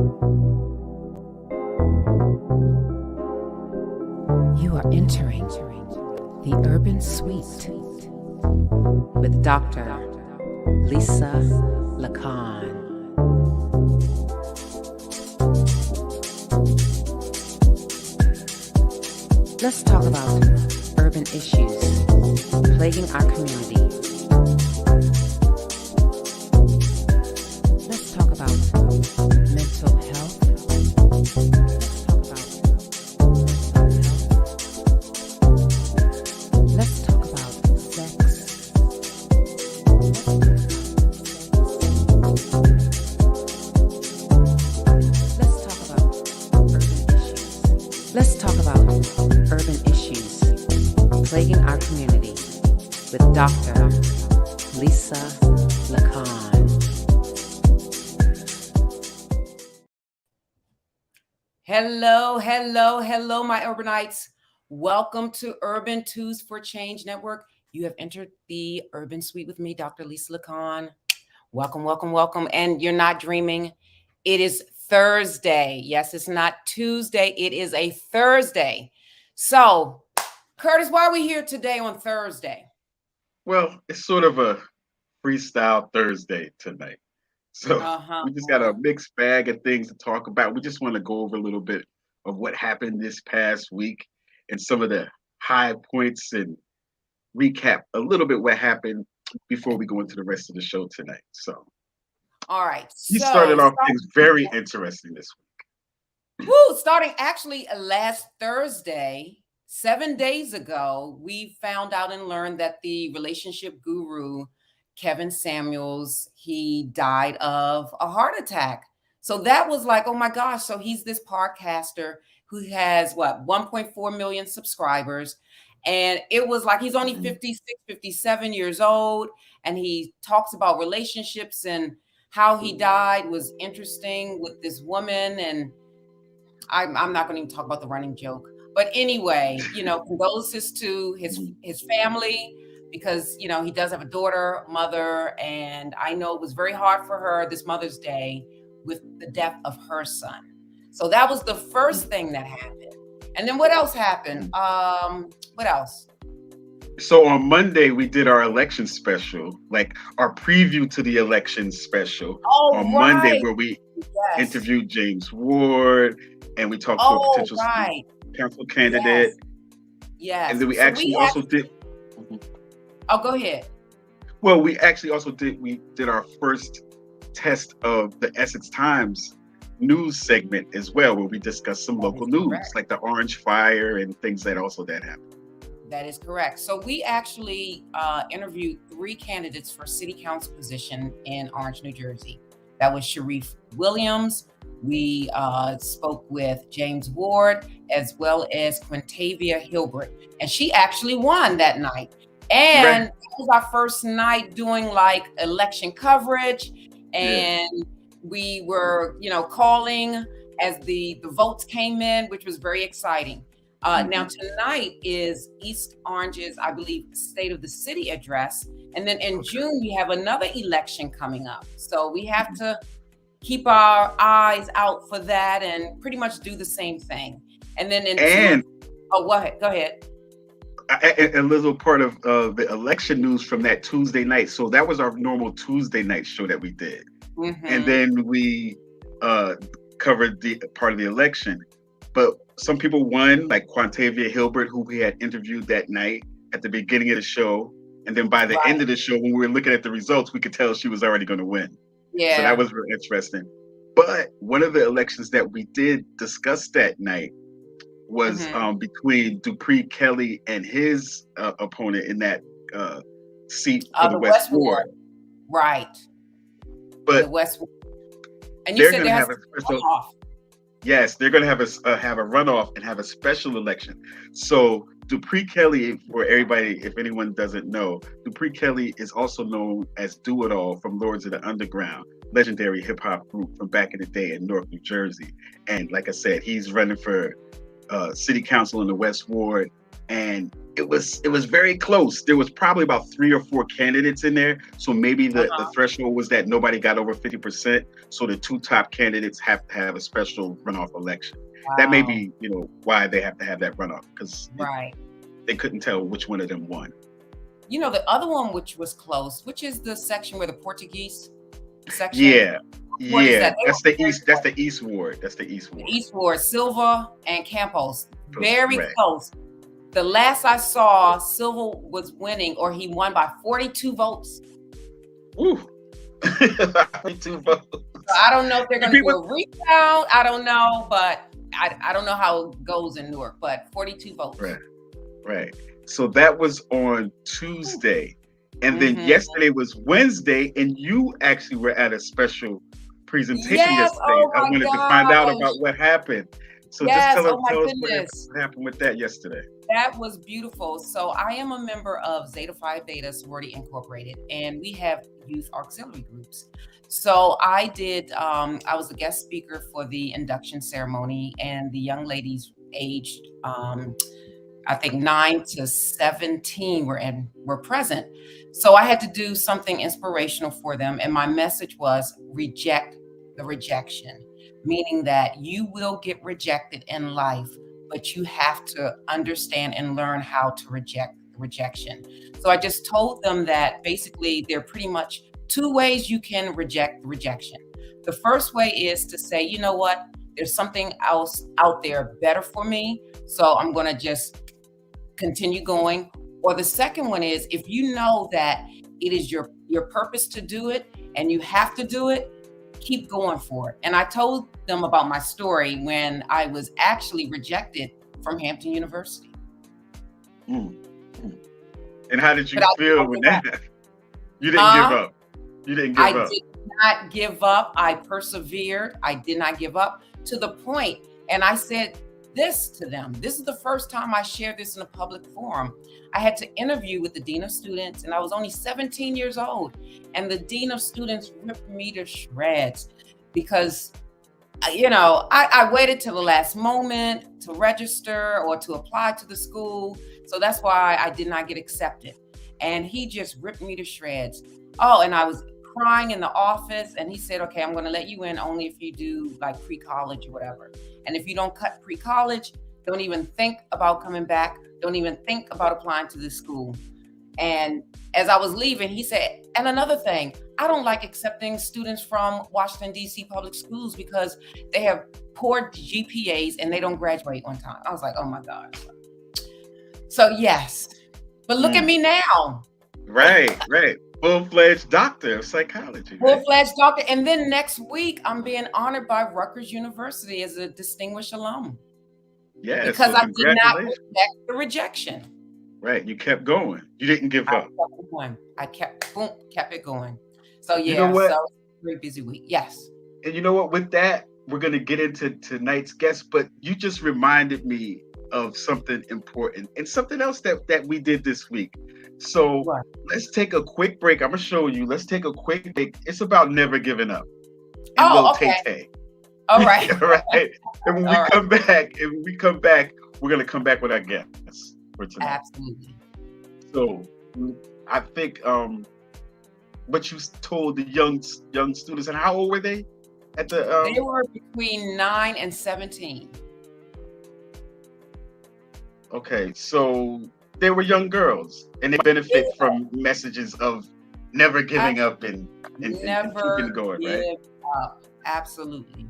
You are entering the Urban Suite with Dr. Lisa Lacan. Let's talk about urban issues plaguing our community. Let's talk about mental health. Let's talk about sex. Let's talk about urban issues plaguing our community with Dr. Lisa Lacan. Hello, my urbanites. Welcome to Urban Twos for Change Network. You have entered the Urban Suite with me, Dr. Lisa Lacan. Welcome. And you're not dreaming. It is Thursday. Yes, it's not Tuesday. It is a Thursday. So, Curtis, why are we here today on Thursday? Well, it's sort of a freestyle Thursday tonight. So we just got a mixed bag of things to talk about. We just want to go over a little bit of what happened this past week and some of the high points and recap a little bit what happened before we go into the rest of the show tonight. So, all right. He started off things very interesting this week. Starting actually last Thursday, 7 days ago, we found out and learned that the relationship guru, Kevin Samuels, he died of a heart attack. So that was like, oh my gosh. So he's this podcaster who has 1.4 million subscribers. And it was like, he's only 56, 57 years old. And he talks about relationships, and how he died was interesting with this woman. And I'm not going to even talk about the running joke. But anyway, condolences to his family, because, he does have a daughter, mother, and I know it was very hard for her this Mother's Day with the death of her son. So that was the first thing that happened. And then what else happened? What else? So on Monday, we did our election special, like our preview to the election special on Monday, where we interviewed James Ward and we talked to a potential council candidate. Yes. And then we also did. Oh, go ahead. Well, we did our first test of the Essex Times news segment as well, where we discussed some local news, like the Orange Fire and things that happened. That is correct. So we actually interviewed 3 candidates for city council position in Orange, New Jersey. That was Sharif Williams. We spoke with James Ward, as well as Quintavia Hilbert. And she actually won that night. And it was our first night doing like election coverage. And we were, calling as the votes came in, which was very exciting. Now tonight is East Orange's, I believe, State of the City address. And then in June, we have another election coming up. So we have to keep our eyes out for that and pretty much do the same thing. And then go ahead. A little part of the election news from that Tuesday night. So that was our normal Tuesday night show that we did. And then we covered the part of the election. But some people won, like Quintavia Hilbert, who we had interviewed that night at the beginning of the show. And then by the end of the show, when we were looking at the results, we could tell she was already going to win. Yeah. So that was really interesting. But one of the elections that we did discuss that night was between Dupree Kelly and his opponent in that seat for the West Ward. Right. But the West Ward. And you said they have a runoff. Yes, they're going to have a runoff and have a special election. So Dupree Kelly, for everybody, if anyone doesn't know, Dupree Kelly is also known as Do It All from Lords of the Underground, legendary hip hop group from back in the day in North New Jersey. And like I said, he's running for city council in the West Ward. And it was very close. There was probably about 3 or 4 candidates in there. So maybe the threshold was that nobody got over 50%. So the 2 top candidates have to have a special runoff election. Wow. That may be, why they have to have that runoff, because right. They couldn't tell which one of them won. The other one, which was close, which is the section where the Portuguese section. Yeah. That's the East. That's the East Ward. The East Ward, Silva and Campos, very close. The last I saw, Silva was winning, or he won by 42 votes. Woo. 42 votes. So I don't know if they're going to do a recount. I don't know, but I don't know how it goes in Newark, but 42 votes. Right. So that was on Tuesday. And then yesterday was Wednesday, and you actually were at a special presentation yesterday. I wanted to find out about what happened. So just tell us what happened with that yesterday. That was beautiful. So I am a member of Zeta Phi Beta Sorority Incorporated, and we have youth auxiliary groups. So I was a guest speaker for the induction ceremony, and the young ladies aged, I think 9 to 17 were present. So I had to do something inspirational for them. And my message was reject the rejection, meaning that you will get rejected in life, but you have to understand and learn how to reject the rejection. So I just told them that basically there are pretty much 2 ways you can reject the rejection. The first way is to say, you know what, there's something else out there better for me, so I'm going to just continue going. Or the second one is, if you know that it is your purpose to do it and you have to do it, keep going for it. And I told them about my story when I was actually rejected from Hampton University. And how did you feel when that happened? You didn't give up. You didn't give up. I did not give up. I persevered. I did not give up, to the point, and I said this to them. This is the first time I shared this in a public forum. I had to interview with the Dean of Students, and I was only 17 years old. And the Dean of Students ripped me to shreds because, I waited till the last moment to register or to apply to the school. So that's why I did not get accepted. And he just ripped me to shreds. Oh, and I was crying in the office, and he said, okay, I'm going to let you in only if you do like pre-college or whatever. And if you don't cut pre-college, don't even think about coming back. Don't even think about applying to this school. And as I was leaving, he said, and another thing, I don't like accepting students from Washington, D.C. public schools because they have poor GPAs and they don't graduate on time. I was like, oh my God. So yes, but look at me now. Right. Full-fledged doctor of psychology. Full-fledged doctor. And then next week, I'm being honored by Rutgers University as a distinguished alum. Yeah. Because I did not reject the rejection. Right. You kept going. You didn't give up. I kept it going. So yeah, you know what? So very busy week. Yes. And you know what? With that, we're going to get into tonight's guest, but you just reminded me of something important and something else that we did this week. So let's take a quick break. I'm going to show you. Let's take a quick break. It's about never giving up. Okay. All right. All right. And when we come back, we're going to come back with our guests for tonight. Absolutely. So I think what you told the young students, and how old were they at the they were between 9 and 17. Okay, so they were young girls, and they benefit from messages of never giving up and keeping going, right? Up. Absolutely.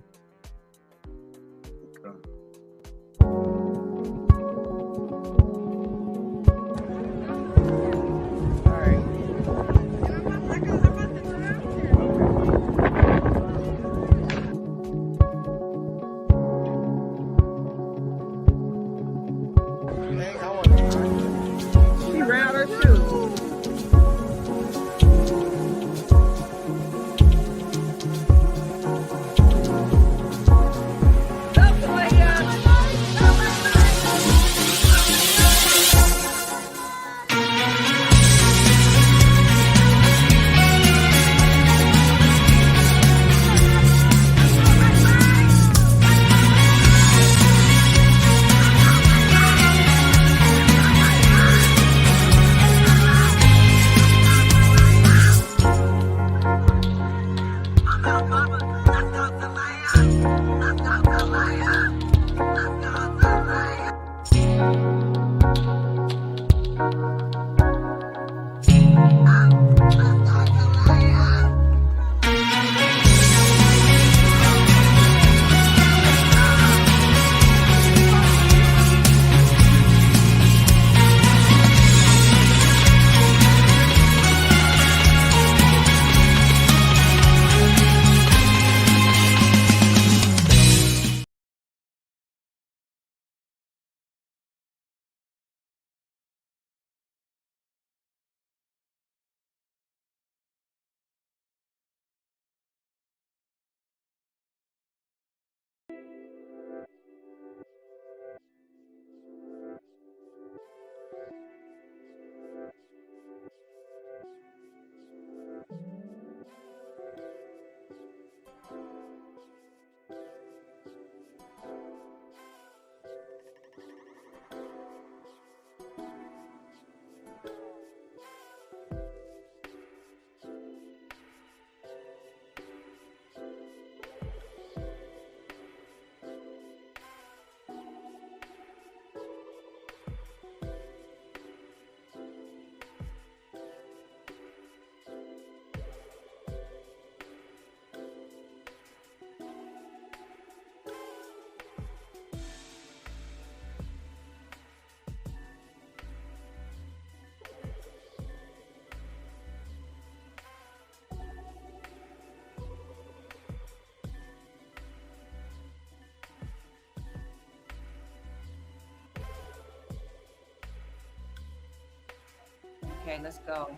Okay, let's go.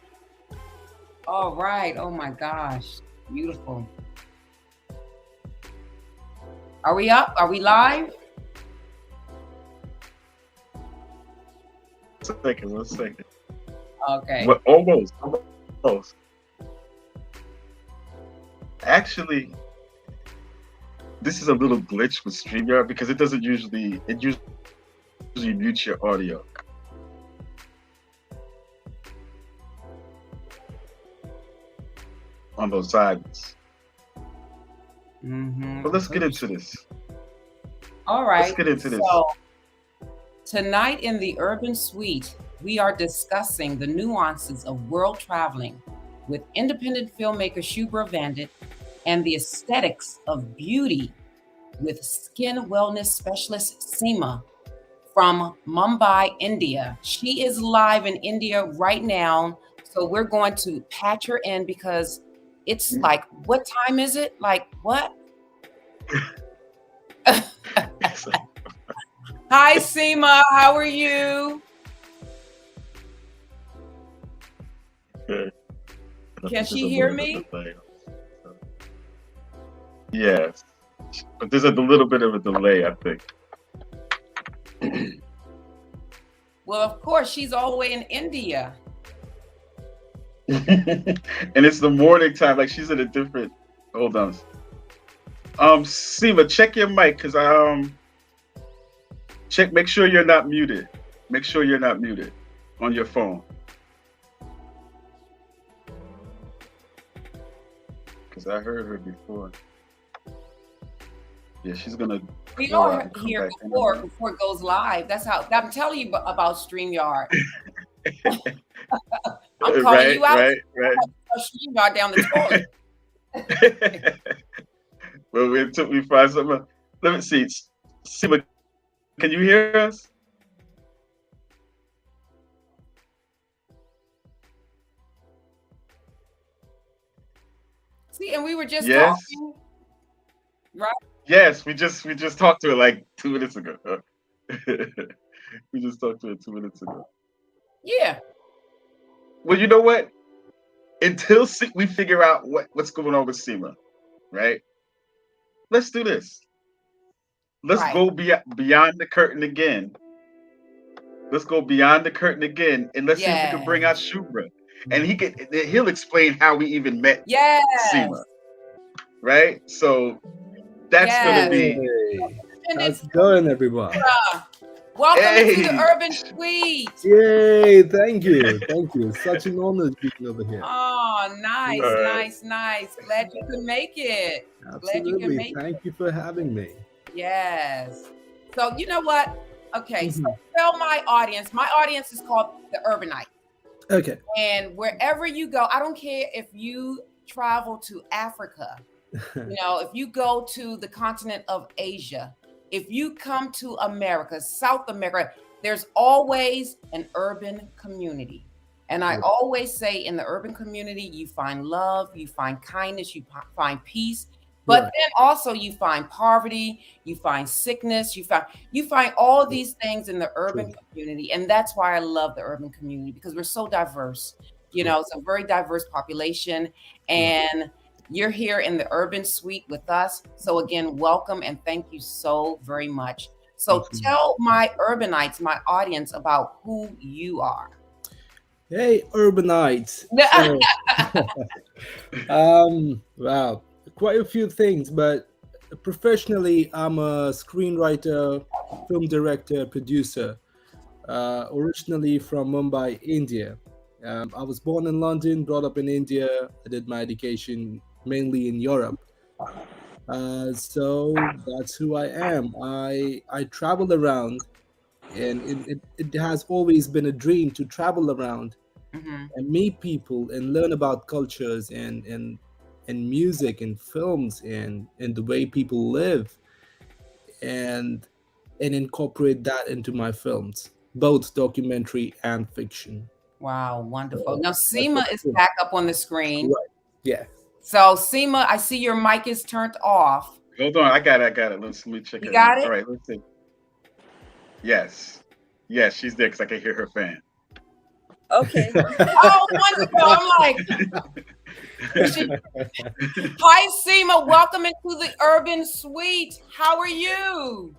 All right. Oh my gosh. Beautiful. Are we up? Are we live? One second. Okay. Well, almost. Actually, this is a little glitch with StreamYard because it usually mutes your audio on those sides. But let's get into this. All right. Let's get into this. So, tonight in the Urban Suite, we are discussing the nuances of world traveling with independent filmmaker Shubra Vandit and the aesthetics of beauty with skin wellness specialist Seema from Mumbai, India. She is live in India right now. So we're going to patch her in because it's like, what time is it? Like, what? Hi, Seema. How are you? Can she hear me? Yes. But there's a little bit of a delay, I think. Well, of course, she's all the way in India. And it's the morning time, like she's in a different. Hold on. Seema, check your mic, cause check. Make sure you're not muted. Make sure you're not muted on your phone. Cause I heard her before. Yeah, she's gonna. We are here before it goes live. That's how I'm telling you about StreamYard. I'm calling you out. Right. StreamYard down the toilet. Well, we find something. Let me see. Seema, can you hear us? See, and we were just talking, right? Yes, we just talked to her like 2 minutes ago. We just talked to her 2 minutes ago. Yeah. Well, you know what? Until we figure out what's going on with Seema, right? Let's do this. Let's go beyond the curtain again. Let's go beyond the curtain again, and let's see if we can bring out Shubra, and he'll explain how we even met Seema, right? So that's gonna be. How's it going, everyone? Welcome to the Urban Suite. Yay! Thank you. It's such an honor being over here. Oh, nice. Glad you could make it. Absolutely. Thank you for having me. Yes. So you know what? Okay. So tell my audience is called the Urbanite. Okay. And wherever you go, I don't care if you travel to Africa, if you go to the continent of Asia, if you come to America, South America, there's always an urban community. And I always say in the urban community, you find love, you find kindness, you find peace, but then also you find poverty, you find sickness, you find all these things in the urban community. And that's why I love the urban community, because we're so diverse. It's a very diverse population. And You're here in the Urban Suite with us. So again, welcome and thank you so very much. So tell my urbanites, my audience, about who you are. Hey, urbanites. Wow, quite a few things, but professionally, I'm a screenwriter, film director, producer, originally from Mumbai, India. I was born in London, brought up in India. I did my education mainly in Europe. So that's who I am. I travel around, and it has always been a dream to travel around and meet people and learn about cultures and music and films and the way people live and incorporate that into my films, both documentary and fiction. Wow, wonderful. So Now that's Seema what is I do. back up on the screen. Right. Yeah. So Seema, I see your mic is turned off. Hold on, I got it. Let me check You it out. got it? All right, let's see. Yes. Yes, she's there because I can hear her fan. Okay. Oh, wonderful. I'm like, hi, Seema. Welcome into the Urban Suite. How are you?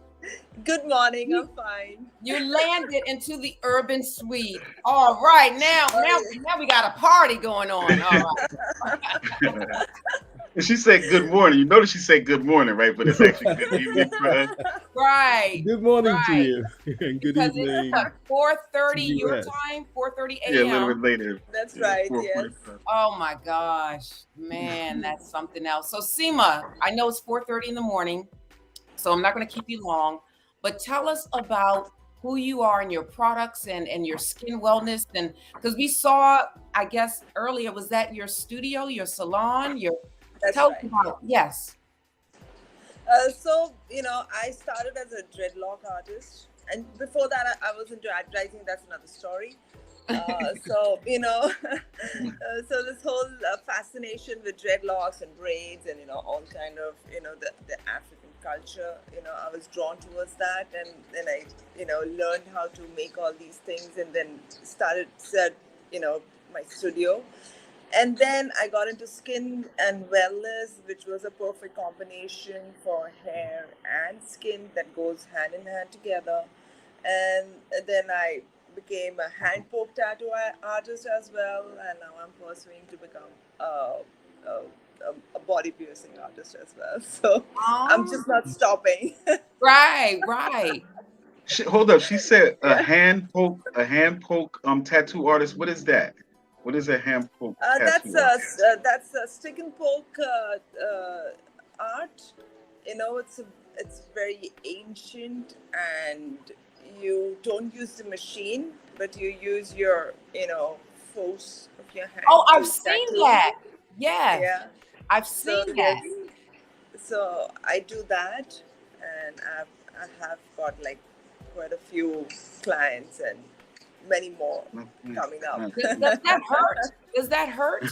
Good morning. I'm fine. You landed into the Urban Suite. All right. Now we got a party going on. All right. She said good morning. You notice she said good morning, right? But it's actually good evening for us. Right. Good morning to right. you. And good Because evening. it's 4:30 to your US. time, 4:30 Yeah, a little a.m. bit later. That's Yeah, right. 4:45. Yes. Oh my gosh, man, that's something else. So Seema, I know it's 4:30 in the morning, so I'm not going to keep you long, but tell us about who you are and your products and your skin wellness. And because we saw, I guess earlier, was that your studio, your salon, That's tell us right. about, yes. So, I started as a dreadlock artist. And before that, I was into advertising. That's another story. So, so this whole fascination with dreadlocks and braids and, all kind of, the African culture, I was drawn towards that. And then I, learned how to make all these things and then started, my studio. And then I got into skin and wellness, which was a perfect combination for hair and skin that goes hand in hand together. And then I became a hand poke tattoo artist as well. And now I'm pursuing to become a body piercing artist as well. So I'm just not stopping. Right. Hold up. She said a hand poke tattoo artist. What is that? What is a hand poke tattoo artist? That's a stick and poke art. It's very ancient, and you don't use the machine, but you use your force of your hand. Oh, I've seen that. Yes. Yeah, I've seen that. So I do that, and I have got like quite a few clients and many more coming up. Does that hurt? Does that hurt?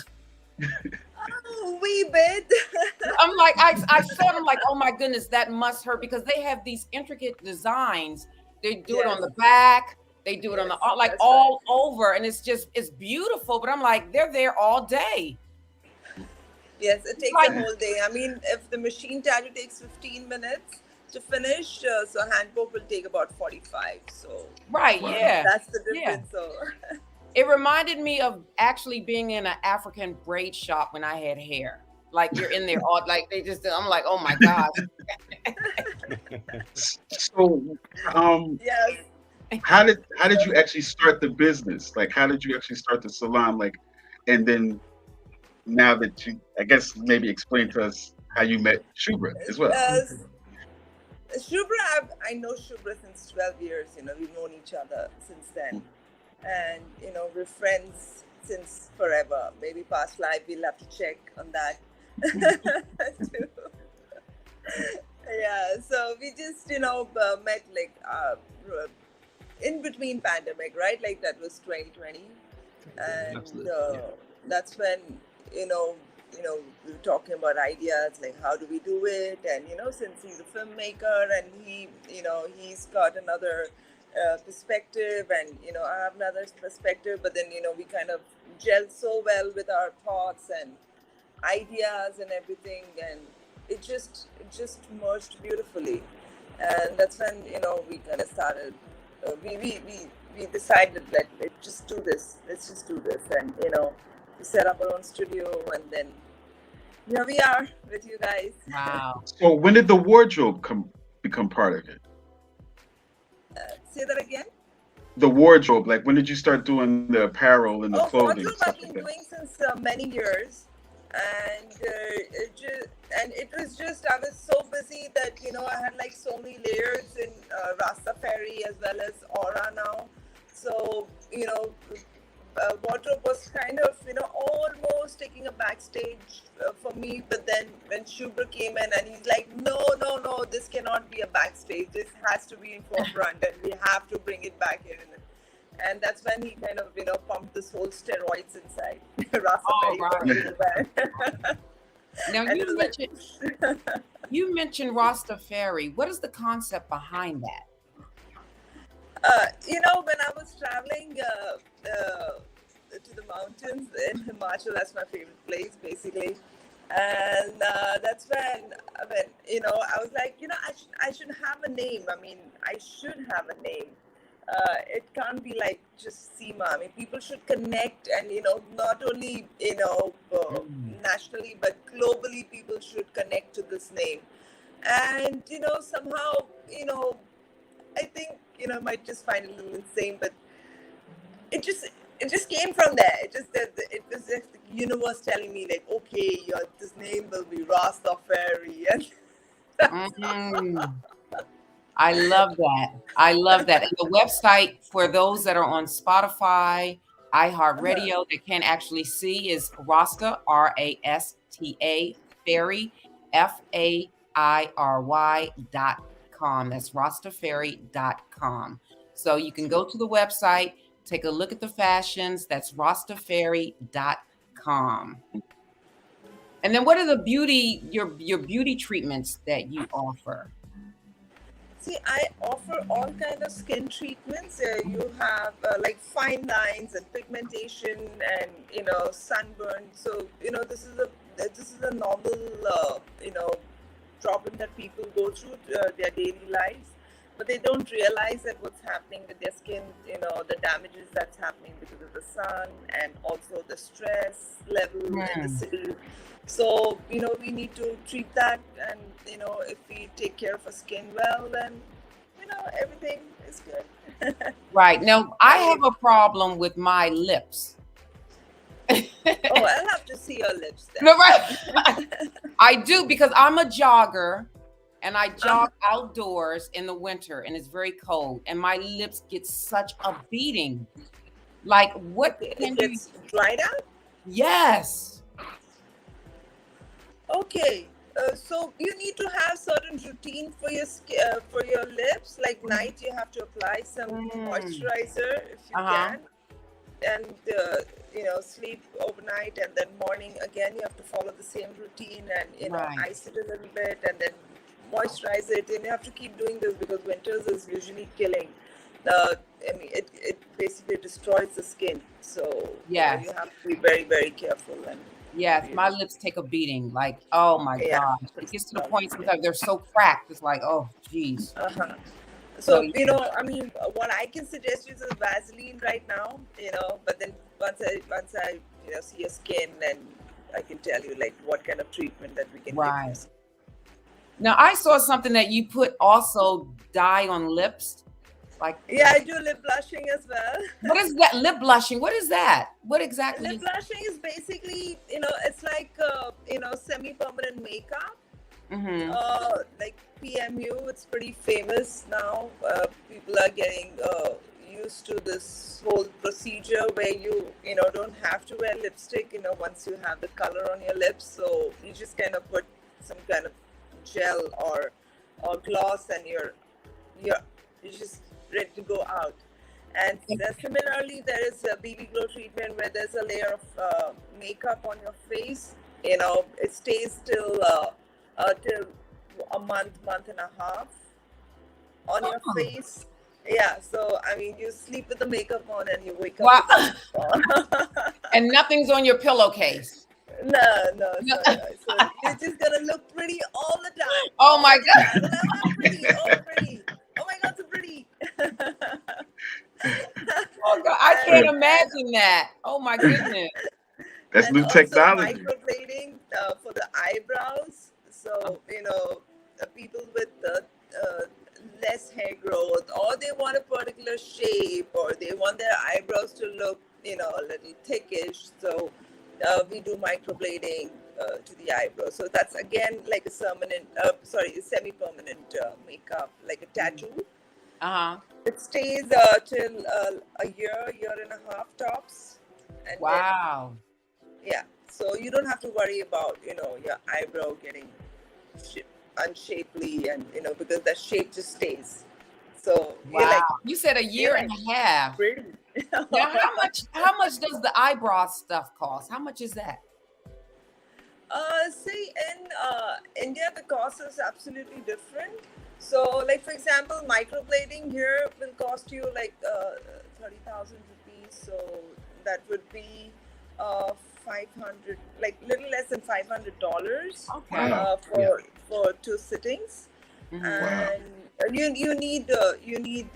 A wee bit. I'm like, I saw them like, oh my goodness, that must hurt because they have these intricate designs. They do it on the back, they do it on the like all over, and it's beautiful. But I'm like, they're there all day. Yes, it takes a whole day. I mean, if the machine tattoo takes 15 minutes to finish, so hand poke will take about 45. So yeah, that's the difference. Yeah. So it reminded me of actually being in an African braid shop when I had hair. Like you're in there all like I'm like, oh my gosh. So yes. How did you actually start the business? Like how did you actually start the salon? Like, and then now that you, I guess maybe explain to us how you met Shubra as well. Shubra, I know Shubra since 12 years. We've known each other since then. And, we're friends since forever. Maybe past life, we'll have to check on that. Yeah, so we just, met like in between pandemic, right? Like that was 2020. And that's when, we were talking about ideas, like how do we do it? And, since he's a filmmaker and he's got another perspective and, I have another perspective, but then, we kind of gel so well with our thoughts and ideas and everything, and it just merged beautifully. And that's when we kind of started. We decided that let's just do this, and we set up our own studio, and then here we are with you guys. Wow. So when did the wardrobe become part of it? Say that again. The wardrobe, like when did you start doing the apparel and the clothing? Wardrobe I've been doing since many years, and it was just I was so busy that I had like so many layers in Rastafari as well as Aura now. So wardrobe was kind of almost taking a backstage for me, but then when Shubra came in and he's like, no, this cannot be a backstage, this has to be in forefront, and we have to bring it back in. And that's when he kind of pumped this whole steroids inside Rastafari. Now you mentioned Rastafari. What is the concept behind that? When I was traveling to the mountains in Himachal, that's my favorite place, basically. And that's when I was like, I should have a name. I mean, I should have a name. It can't be like just Seema. I mean, people should connect, and not only nationally but globally, people should connect to this name. And somehow I think I might just find it a little insane, but it just came from there. It was just the universe telling me like, okay, this name will be Rastafari, and I love that. I love that. And the website for those that are on Spotify, iHeartRadio, that can't actually see is Rasta, Rasta, Fairy, FAIRY.com. That's rastafairy.com. So you can go to the website, take a look at the fashions. That's rastafairy.com. And then what are your beauty treatments that you offer? See, I offer all kind of skin treatments. You have like fine lines and pigmentation and sunburn. So this is a normal problem that people go through their daily lives, but they don't realize that what's happening with their skin. The damages that's happening because of the sun and also the stress level in the city. So, we need to treat that, and, if we take care of our skin well, then, everything is good. Right. Now, I have a problem with my lips. Oh, I'll have to see your lips then. No, right. I do, because I'm a jogger, and I jog outdoors in the winter, and it's very cold, and my lips get such a beating. Like, what can you... It's dried out? Yes. Okay, so you need to have certain routine for your for your lips. Like night, you have to apply some moisturizer if you can, and sleep overnight, and then morning again you have to follow the same routine, and ice it a little bit, and then moisturize it. And you have to keep doing this because winters is usually killing. It basically destroys the skin. So you have to be very, very careful. And yes, my lips take a beating. Like, oh my gosh. It gets to the point sometimes they're so cracked. It's like, oh, geez. So, what I can suggest is a Vaseline right now, but then once I see your skin, then I can tell you like what kind of treatment that we can give. Now, I saw something that you put also dye on lips. Like, I do lip blushing as well. What is that? Lip blushing? What is that? What exactly? Lip blushing is basically, it's like, semi-permanent makeup. Like PMU, it's pretty famous now. People are getting used to this whole procedure where you don't have to wear lipstick, once you have the color on your lips. So you just kind of put some kind of gel or gloss, and you're just ready to go out. And similarly, there is a BB glow treatment where there's a layer of makeup on your face. It stays till a month and a half on your face. Yeah, so you sleep with the makeup on and you wake up. And nothing's on your pillowcase. No, sorry. So you're just gonna look pretty all the time. Oh my God. I'm pretty. Oh, pretty. Oh my God, so pretty. Oh God, I can't imagine that. Oh my goodness. That's And new also technology. microblading for the eyebrows. So people with less hair growth, or they want a particular shape, or they want their eyebrows to look a little thickish. So we do microblading to the eyebrows. So that's again like a semi-permanent makeup, like a tattoo. It stays till a year and a half tops. And wow. Then, yeah. So you don't have to worry about your eyebrow getting unshapely, and because that shape just stays. So wow. You said a year and a half. Pretty. Now, how much does the eyebrow stuff cost? How much is that? See, in India, the cost is absolutely different. So, like for example, microblading here will cost you like 30,000 rupees. So that would be 500, like little less than $500. Okay. For 2 sittings. Mm-hmm. And you need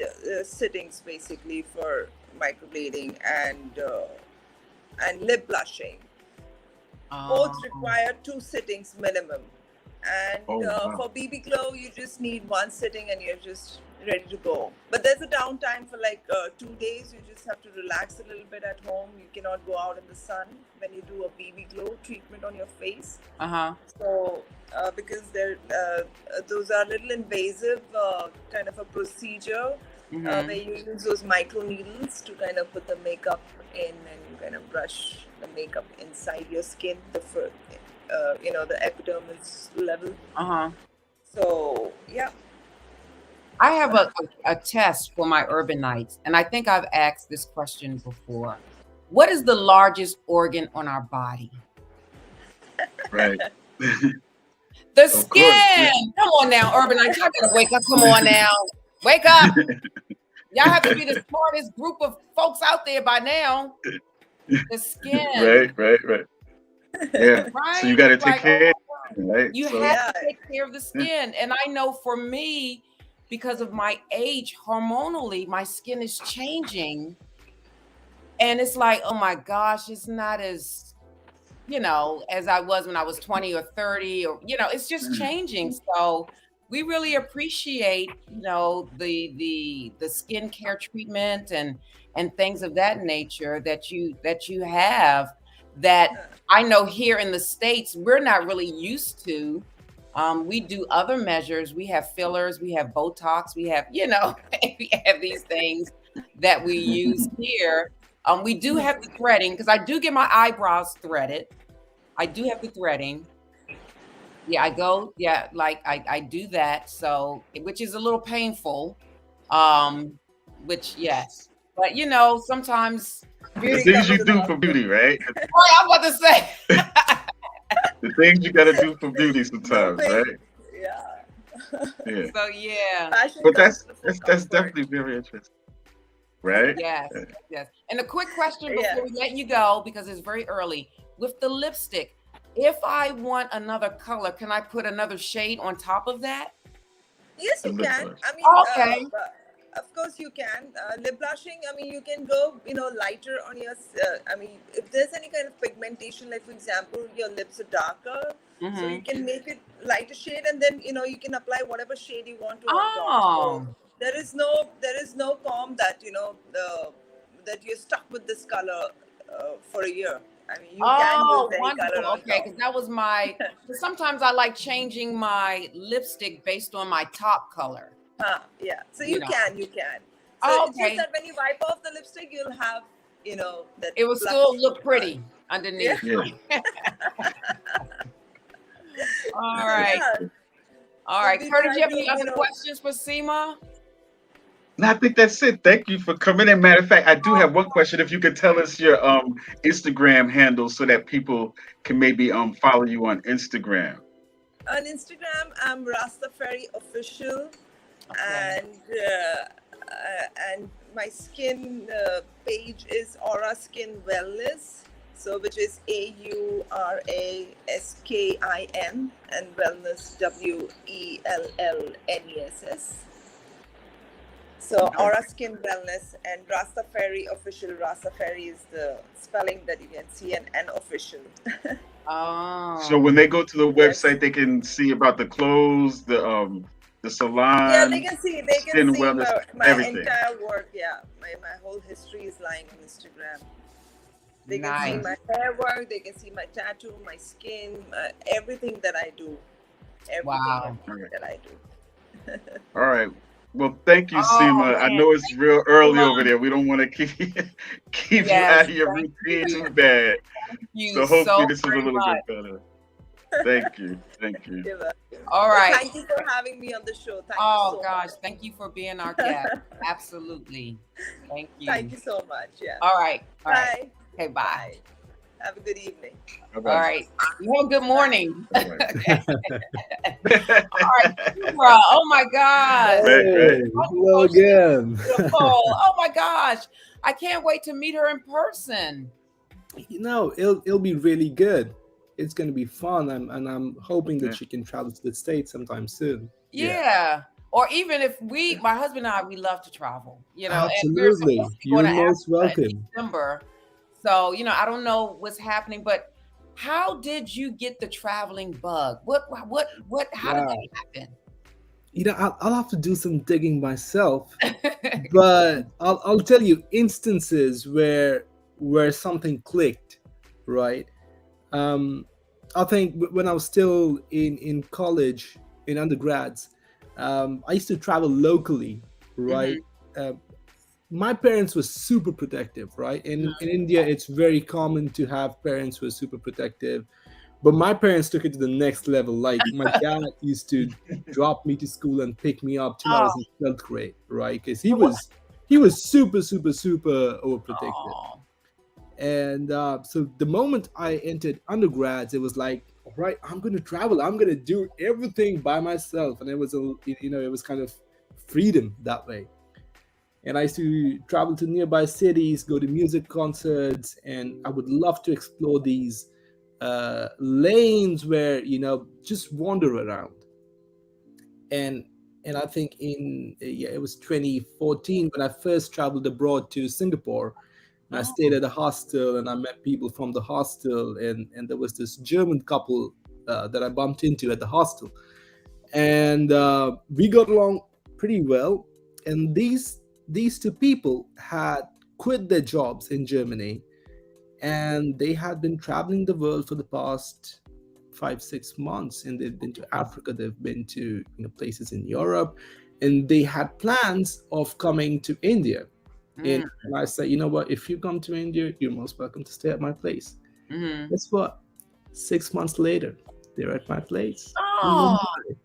sittings basically for microblading and lip blushing. Both require 2 sittings minimum. And for BB Glow, you just need 1 sitting and you're just ready to go. But there's a downtime for like 2 days. You just have to relax a little bit at home. You cannot go out in the sun when you do a BB Glow treatment on your face. So because those are little invasive kind of a procedure where you use those micro needles to kind of put the makeup in, and you kind of brush the makeup inside your skin, the epidermis level. So yeah. I have a test for my urban nights, and I think I've asked this question before. What is the largest organ on our body? Right. The skin. Come on now, urban nights. Y'all gotta wake up. Come on now. Wake up. Y'all have to be the smartest group of folks out there by now. The skin. Right. Yeah. Right? So you got to take care. Right? You have to take care of the skin. And I know for me, because of my age, hormonally, my skin is changing. And it's like, oh my gosh, it's not as, as I was when I was 20 or 30, or, it's just changing. So we really appreciate, the skincare treatment and things of that nature that you have, that I know here in the States, we're not really used to. We do other measures. We have fillers, we have Botox, we have, we have these things that we use here. We do have the threading, because I do get my eyebrows threaded. I do have the threading. Yeah, I go. Yeah, like I do that. So, which is a little painful. Which yes, but sometimes the things you do for beauty, right? Right, I'm about to say. The things you got to do for beauty sometimes, right? Yeah. So yeah. But that's definitely very interesting. Right? Yes. And a quick question before we let you go, because it's very early. With the lipstick, if I want another color, can I put another shade on top of that? Yes, you can. I mean, okay. Of course you can. Lip blushing, I mean, you can go, lighter on your, if there's any kind of pigmentation, like for example, your lips are darker, so you can make it lighter shade, and then, you can apply whatever shade you want to on top. So there is no comb that, that you're stuck with this color for a year. I mean, you can use any color. Okay, because that was my. Sometimes I like changing my lipstick based on my top color. Yeah. So you can. So it's just that when you wipe off the lipstick, you'll have, that. It will still look pretty underneath. Yeah. All right. Yeah. All right. Curtis, do you have any other questions for Seema? No, I think that's it. Thank you for coming in. Matter of fact, I do have one question. If you could tell us your Instagram handle so that people can maybe follow you on Instagram. On Instagram, I'm Rastafari Official, and my skin page is Aura Skin Wellness. So which is AURASKIN, and wellness WELLNESS. So Aura Skin Wellness and Rastafari Official. Rastafari is the spelling that you can see, and official. So when they Oh, go to the Yes. website, they can see about the clothes, the Yeah, they salon, can see skin wellness, my everything. entire work. Yeah, my whole history is lying on Instagram. They can see nice. my hair work. They can see my tattoo, my skin, everything that I do. Everything, Wow. All right. everything that I do. All right. Well, thank you, Oh Seema. I man, know it's real early Seema. over there. We don't want to keep keep you Yes, out of your thank routine you. too bad. Thank you So hopefully so this was a very little bit much. better. Thank you. Thank you. You're welcome. All Well, right. thank you for having me on the show. Thank you Oh so gosh, much. thank you for being our guest. Absolutely. Thank Thank you. you so much. Yeah. All right. All right. Bye. Okay, bye. Bye. Have a good evening. Bye All bye. right. You have a good Bye. morning. Bye bye. Okay. All right, Shubra. Oh my gosh. Right, right. Hey, hello Oh, she's again. beautiful. Oh my gosh. I can't wait to meet her in person. It'll be really good. It's gonna be fun, and I'm hoping Yeah. that she can travel to the States sometime soon. Yeah, Yeah. Or even if my husband and I, we love to travel, and we're supposed absolutely. to be going You're to most Africa in welcome. December. So, I don't know what's happening, but how did you get the traveling bug? How did Wow. that happen? I'll have to do some digging myself, but I'll tell you instances where something clicked, right? Um, I think when I was still in college, in undergrads, I used to travel locally, right? Hmm. Uh, my parents were super protective, right? In India, it's very common to have parents who are super protective, but my parents took it to the next level. Like my dad used to drop me to school and pick me up till I Oh, was in 12th grade, right? Because what? he was super super super overprotective. Oh, And so the moment I entered undergrads, it was like, all right, I'm going to travel. I'm going to do everything by myself. And it was it was kind of freedom that way. And I used to travel to nearby cities, go to music concerts, and I would love to explore these lanes where just wander around. And I think in yeah, it was 2014 when I first traveled abroad to Singapore, and I stayed oh, at a hostel, and I met people from the hostel, and there was this German couple that I bumped into at the hostel, and we got along pretty well. And these two people had quit their jobs in Germany, and they had been traveling the world for the past 5 6 months, and they've been to Africa, they've been to places in Europe, and they had plans of coming to India. and, mm, and I said, you know what, if you come to India, you're most welcome to stay at my place. mm-hmm. Guess what? 6 months later, they're at my place in Oh, Mumbai.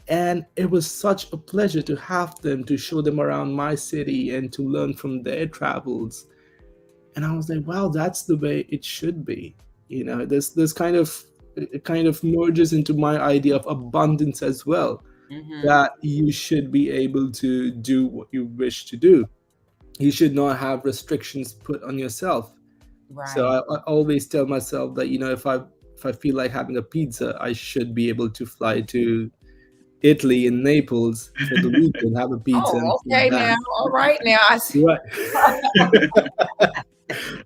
And it was such a pleasure to have them, to show them around my city and to learn from their travels. And I was like, wow, that's the way it should be. This kind of, it kind of merges into my idea of abundance as well, mm-hmm. that you should be able to do what you wish to do. You should not have restrictions put on yourself. So Right. I always tell myself that if I feel like having a pizza, I should be able to fly to Italy and Naples for the weekend, have a pizza and Oh, come okay back. now. All right now. I see. Right.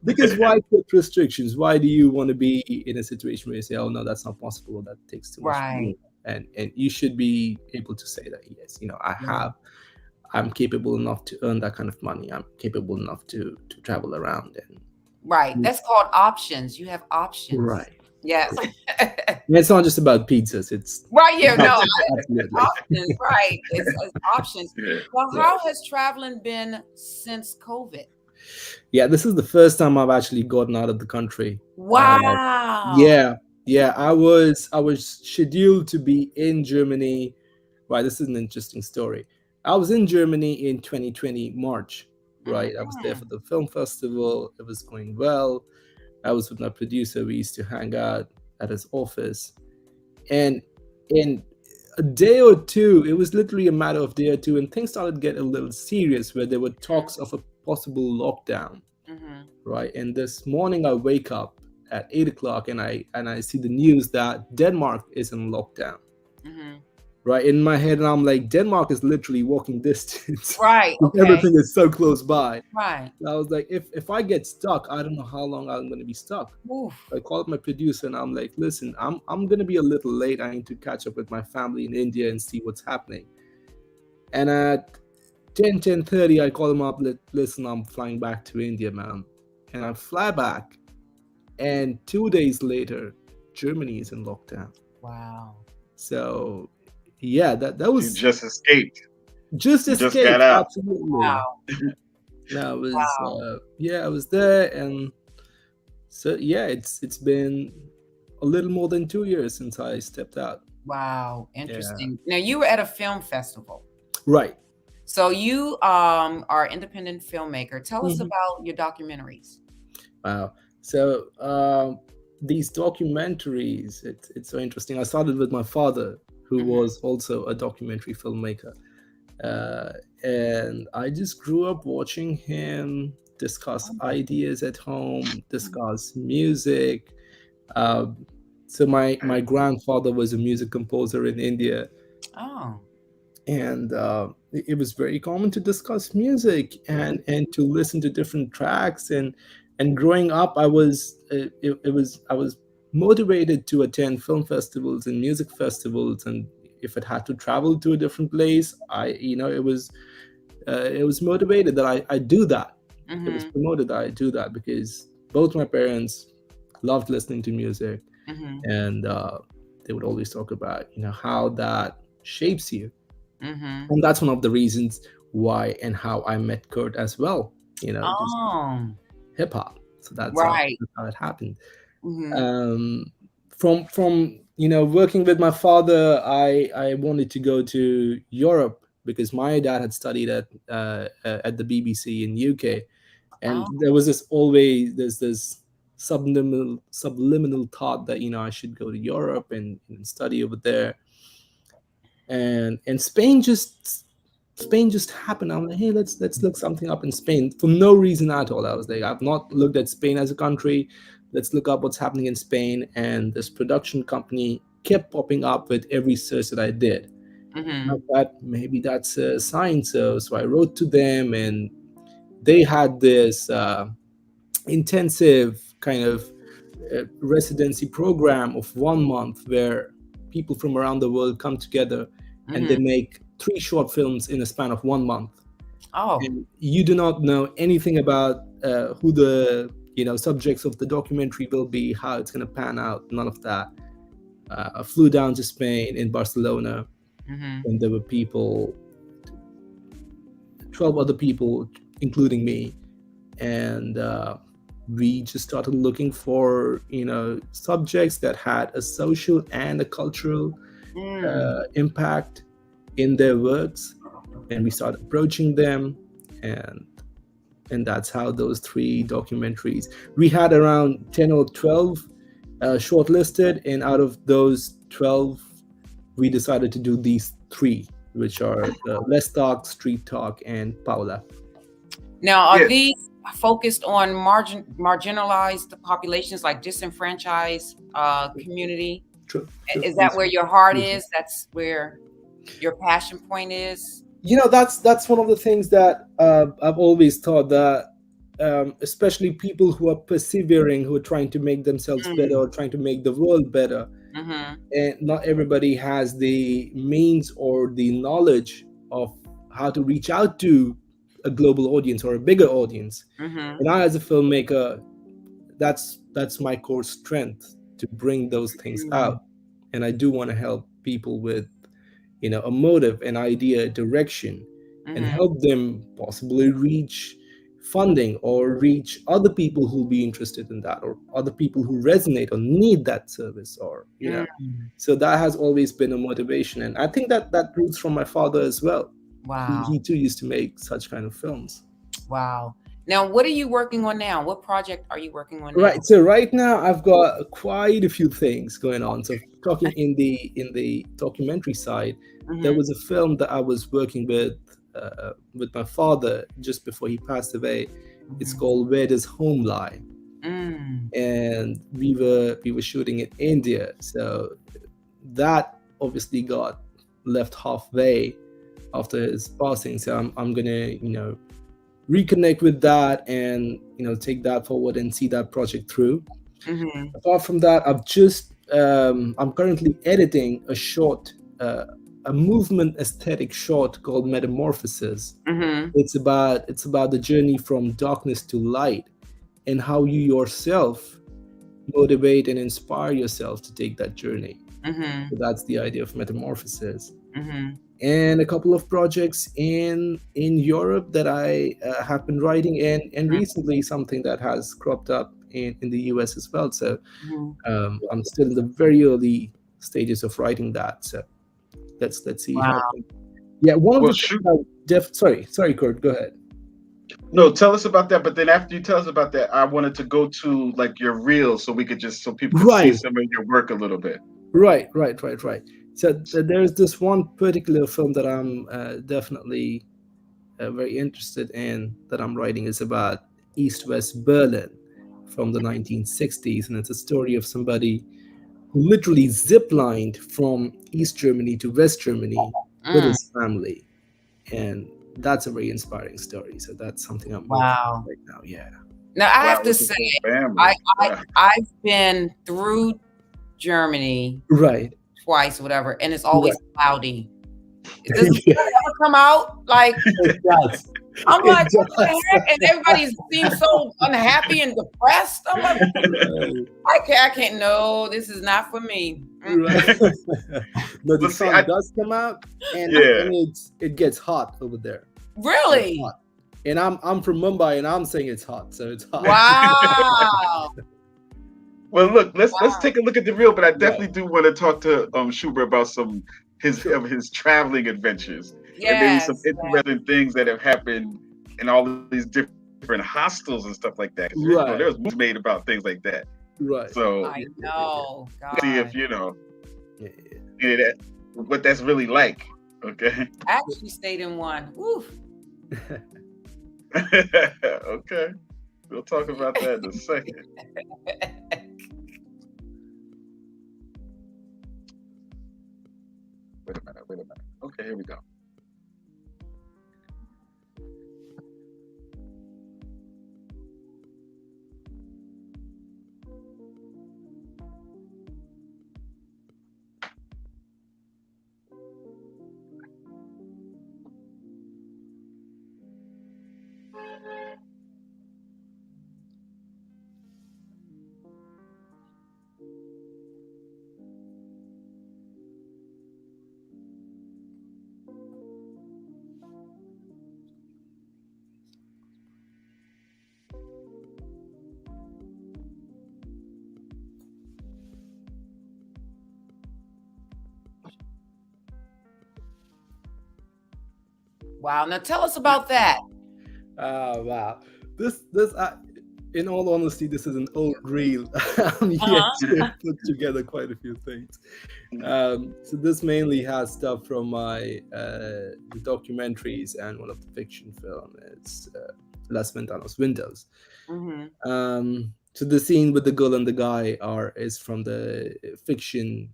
Because why put restrictions? Why do you want to be in a situation where you say, "Oh no, that's not possible. That takes too much from Right. me," and you should be able to say that, yes, I'm capable enough to earn that kind of money. I'm capable enough to travel around Right. and That's called options. You have options. right. Yes. And it's not just about pizzas. It's Right. Yeah. No, it's absolutely options. Right. It's options. Yeah. Well, right. how has traveling been since COVID? Yeah, this is the first time I've actually gotten out of the country. Wow. Yeah, yeah. I was scheduled to be in Germany. Right, this is an interesting story. I was in Germany in 2020 March. Right, I was there Mm-hmm. for the film festival. It was going well. I was with my producer. We used to hang out at his office, and in a day or two, it was literally a matter of day or two, and things started to get a little serious, where there were talks of a possible lockdown. right? And this morning I wake up at 8 o'clock and I see the news that Denmark is in lockdown. Right in my head, and I'm like, Denmark is literally walking distance. Right. Okay. Everything is so close by. Right. And I was like, if I get stuck, I don't know how long I'm going to be stuck. Oof. I called my producer and I'm like, listen, I'm going to be a little late. I need to catch up with my family in India and see what's happening. And at 10:30, I call him up. Listen, I'm flying back to India, man. And I fly back, and 2 days later, Germany is in lockdown. Wow. So yeah, that was, you just escaped. Just got out. Absolutely. Wow. That was I was there, and so yeah, it's been a little more than 2 years since I stepped out. Wow, interesting. Yeah. Now you were at a film festival, right? So you are an independent filmmaker. Tell us about your documentaries. Wow. So these documentaries, it's so interesting. I started with my father, who was also a documentary filmmaker. And I just grew up watching him discuss ideas at home, discuss music. So my grandfather was a music composer in India. Oh. And it was very common to discuss music and to listen to different tracks. And growing up, I was motivated to attend film festivals and music festivals, and if it had to travel to a different place, it was motivated that I do that. It was promoted that I do that because both my parents loved listening to music, and they would always talk about how that shapes you, and that's one of the reasons why and how I met Kurt as well. Hip hop. So that's right. how it happened. From working with my father, I wanted to go to Europe because my dad had studied at the BBC in UK, and there was this subliminal thought that I should go to Europe and study over there, and Spain just happened. I'm like, hey, let's look something up in Spain for no reason at all. I was like, I've not looked at Spain as a country. Let's look up what's happening in Spain. And this production company kept popping up with every search that I did. I thought maybe that's a sign. So I wrote to them, and they had this intensive kind of residency program of 1 month where people from around the world come together and they make 3 short films in a span of 1 month. Oh. And you do not know anything about who the subjects of the documentary will be, how it's going to pan out, none of that. I flew down to Spain, in Barcelona, and there were 12 other people, including me, and we just started looking for subjects that had a social and a cultural impact in their works, and we started approaching them, and that's how those 3 documentaries, we had around 10 or 12 shortlisted, and out of those 12 we decided to do these 3, which are Let's Talk, Street Talk, and Paula. Now, are these focused on marginalized populations, like disenfranchised community? True. Is that where your heart is? That's where your passion point is? That's one of the things that I've always thought, that especially people who are persevering, who are trying to make themselves better or trying to make the world better, and not everybody has the means or the knowledge of how to reach out to a global audience or a bigger audience. And I, as a filmmaker, that's my core strength, to bring those things out. And I do want to help people with a motive, an idea, a direction, and help them possibly reach funding or reach other people who'll be interested in that, or other people who resonate or need that service, or so that has always been a motivation. And I think that roots from my father as well. Wow. He too used to make such kind of films. Wow. Now, what are you working on now? What project are you working on now? Right. So right now I've got quite a few things going on. So talking in the documentary side, there was a film that I was working with my father just before he passed away, It's called Where Does Home Lie? And we were shooting in India, so that obviously got left halfway after his passing. So I'm gonna reconnect with that and take that forward and see that project through. Apart from that, I'm currently editing a short, a movement aesthetic short called Metamorphosis. It's about the journey from darkness to light, and how you yourself motivate and inspire yourself to take that journey. So that's the idea of Metamorphosis. And a couple of projects in Europe that I have been writing, and recently something that has cropped up in the US as well. So I'm still in the very early stages of writing that. So let's see how. Yeah, one of the sorry, Kurt, go ahead. No, tell us about that. But then after you tell us about that, I wanted to go to like your reel so people could see some of your work a little bit. Right. So there's this one particular film that I'm definitely very interested in, that I'm writing. Is about East-West Berlin from the 1960s, and it's a story of somebody who literally ziplined from East Germany to West Germany with his family, and that's a very inspiring story. So that's something I'm working on right now. Yeah. Now I have to say, I've been through Germany twice, or whatever, and it's always cloudy. Does it ever come out like? It does. I'm like, what the heck? And everybody seems so unhappy and depressed. I'm like, I can't. No, this is not for me. Right. No, the sun does come out, and it gets hot over there. Really? And I'm from Mumbai, and I'm saying it's hot, so it's hot. Wow. Well, look, let's take a look at the reel, but I definitely do want to talk to Shubra about some of his traveling adventures, and maybe some interesting things that have happened in all of these different hostels and stuff like that. There's movies made about things like that. Right. So I know. See if what that's really like. Okay. I actually stayed in one. Woo. Okay. We'll talk about that in a second. Wait a minute. Okay, here we go. Wow. Now tell us about that. Wow. This in all honesty, this is an old reel. I'm yet to put together quite a few things. So this mainly has stuff from my the documentaries, and one of the fiction film is Las Ventanas, Windows. So the scene with the girl and the guy is from the fiction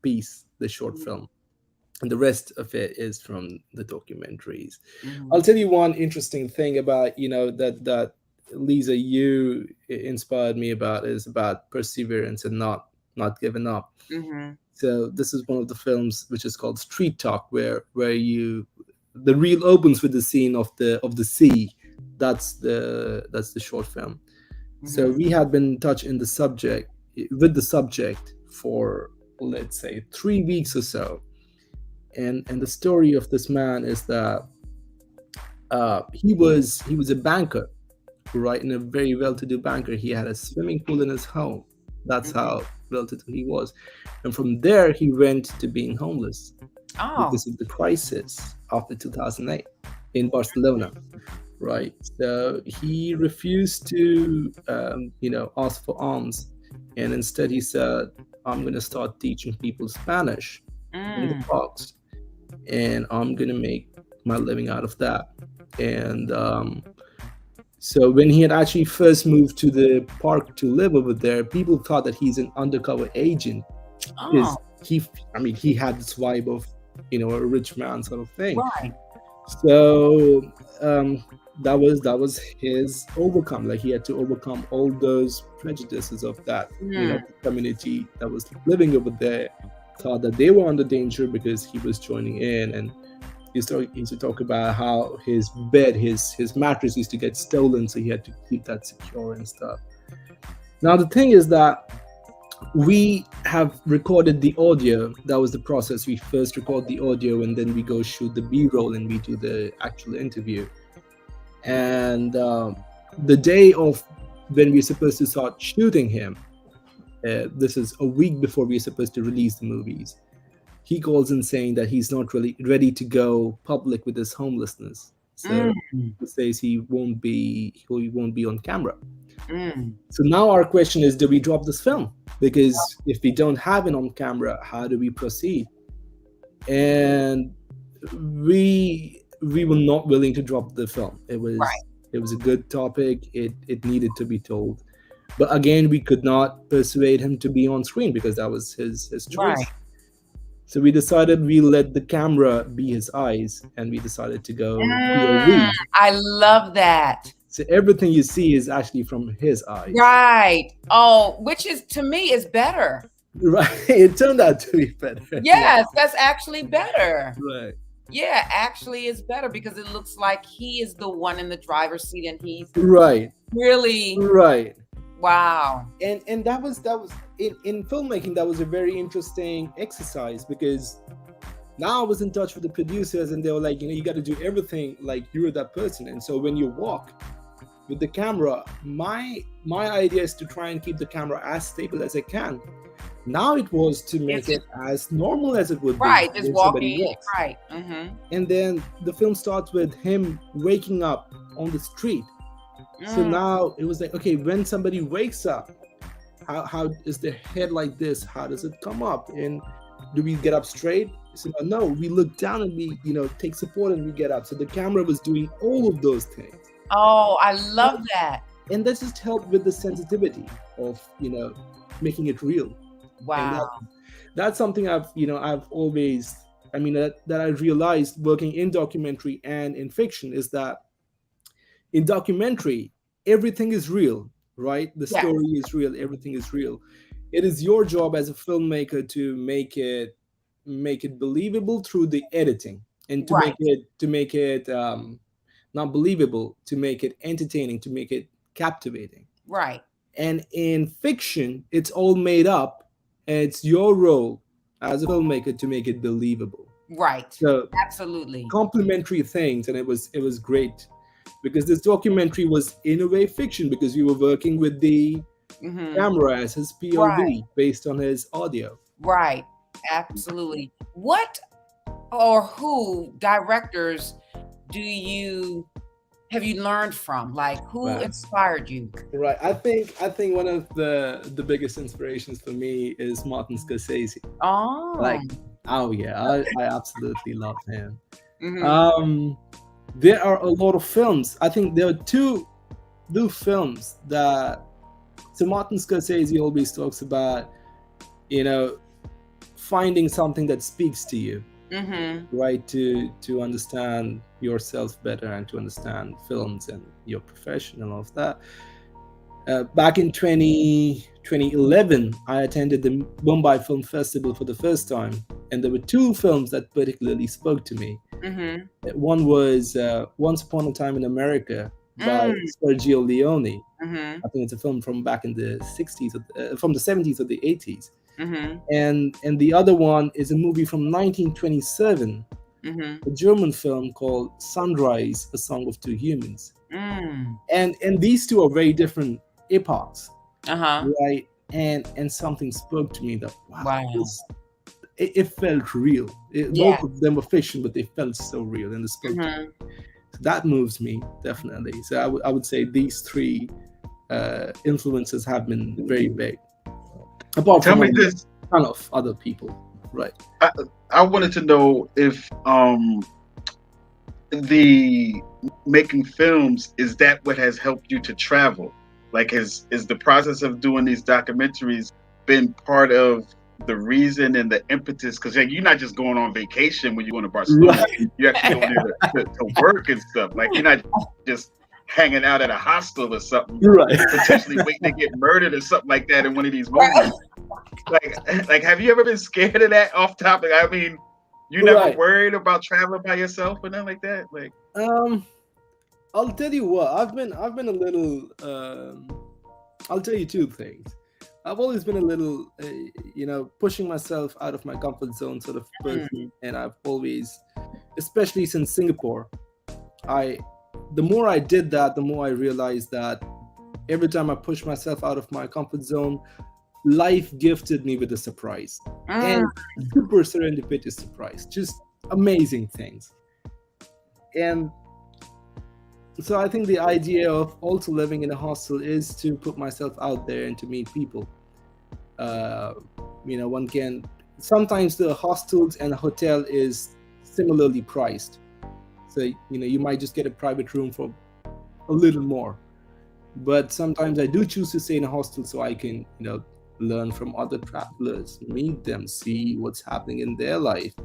piece, the short film. And the rest of it is from the documentaries. I'll tell you one interesting thing about, that Lisa, you inspired me about, is about perseverance and not giving up. So this is one of the films which is called Street Talk, where the reel opens with the scene of the sea. That's the short film. So we had been in touch with the subject for, let's say, 3 weeks or so. And the story of this man is that he was a banker, right? In a very well-to-do banker. He had a swimming pool in his home. That's how well-to-do he was. And from there, he went to being homeless because of the crisis after 2008 in Barcelona, right? So he refused to, ask for alms, and instead he said, "I'm going to start teaching people Spanish in the parks, and I'm going to make my living out of that." And So when he had actually first moved to the park to live over there, people thought that he's an undercover agent because he had this vibe of, a rich man sort of thing. Right. So that was his overcome. Like, he had to overcome all those prejudices of that, the community that was living over there thought that they were under danger because he was joining in. And he used to talk about how his bed, his mattress used to get stolen, so he had to keep that secure and stuff. Now the thing is that we have recorded the audio. That was the process. We first record the audio and then we go shoot the B-roll and we do the actual interview. And the day of when we're supposed to start shooting him, this is a week before we're supposed to release the movies, he calls in saying that he's not really ready to go public with his homelessness. So he says he won't be on camera. So now our question is, do we drop this film? Because if we don't have it on camera, how do we proceed? And we were not willing to drop the film. It was a good topic. It needed to be told. But again, we could not persuade him to be on screen because that was his choice. Right. So we decided we let the camera be his eyes, and we decided to go POV. I love that. So everything you see is actually from his eyes. Right. Oh, which is, to me, is better. Right. It turned out to be better. Yes, that's actually better. Right. Yeah, actually it's better because it looks like he is the one in the driver's seat and he's really right. Wow. And that was in filmmaking, that was a very interesting exercise, because now I was in touch with the producers and they were like, you got to do everything like you're that person. And so when you walk with the camera, my idea is to try and keep the camera as stable as I can. Now it was to make it as normal as it would be. Right, just walking. Right. Mm-hmm. And then the film starts with him waking up on the street. So now it was like, okay, when somebody wakes up, how is their head like this? How does it come up? And do we get up straight? So no, we look down and we, take support and we get up. So the camera was doing all of those things. Oh, I love that. And that just helped with the sensitivity of, making it real. Wow. And that's something I've always, that I realized working in documentary and in fiction, is that in documentary, everything is real, right? The story is real, everything is real. It is your job as a filmmaker to make it believable through the editing, and to make it not believable, to make it entertaining, to make it captivating. Right. And in fiction, it's all made up, and it's your role as a filmmaker to make it believable. Right. So absolutely complementary things, and it was great. Because this documentary was in a way fiction, because we were working with the camera as his POV based on his audio. Right. Absolutely. What or who directors have you learned from? Like, who inspired you? Right. I think one of the biggest inspirations for me is Martin Scorsese. Oh. Yeah. I absolutely love him. There are a lot of films. I think there are two films that, so Martin Scorsese always talks about, finding something that speaks to you, right? To understand yourself better and to understand films and your profession and all of that. Back in 2011, I attended the Mumbai Film Festival for the first time, and there were two films that particularly spoke to me. One was Once Upon a Time in America by Sergio Leone. I think it's a film from back in the 60s, from the 70s or the 80s. And the other one is a movie from 1927, a German film called Sunrise, A Song of Two Humans. And these two are very different epochs, right? And something spoke to me that it felt real. Both of them were fiction, but they felt so real, and it spoke to me. So that moves me, definitely. So I would say these three influences have been very big. Apart from a ton of other people, right? I wanted to know if the making films, is that what has helped you to travel? Like, is the process of doing these documentaries been part of the reason and the impetus? Because like, you're not just going on vacation when you're going to Barcelona. Right. You're actually going there to work and stuff. Like, you're not just hanging out at a hostel or something, Right. potentially waiting to get murdered or something like that in one of these movies. Like, have you ever been scared of that off topic? I mean, you never Right. worried about traveling by yourself or nothing like that? Like, I'll tell you what, I've been a little I'll tell you two things. I've always been a little pushing myself out of my comfort zone sort of person, and I've always, especially since Singapore, the more I did that, the more I realized that every time I push myself out of my comfort zone, life gifted me with a surprise, and super serendipitous surprise, just amazing things. And so I think the idea of also living in a hostel is to put myself out there and to meet people. One can, sometimes the hostels and a hotel is similarly priced. So, you might just get a private room for a little more. But sometimes I do choose to stay in a hostel so I can, learn from other travelers, meet them, see what's happening in their life.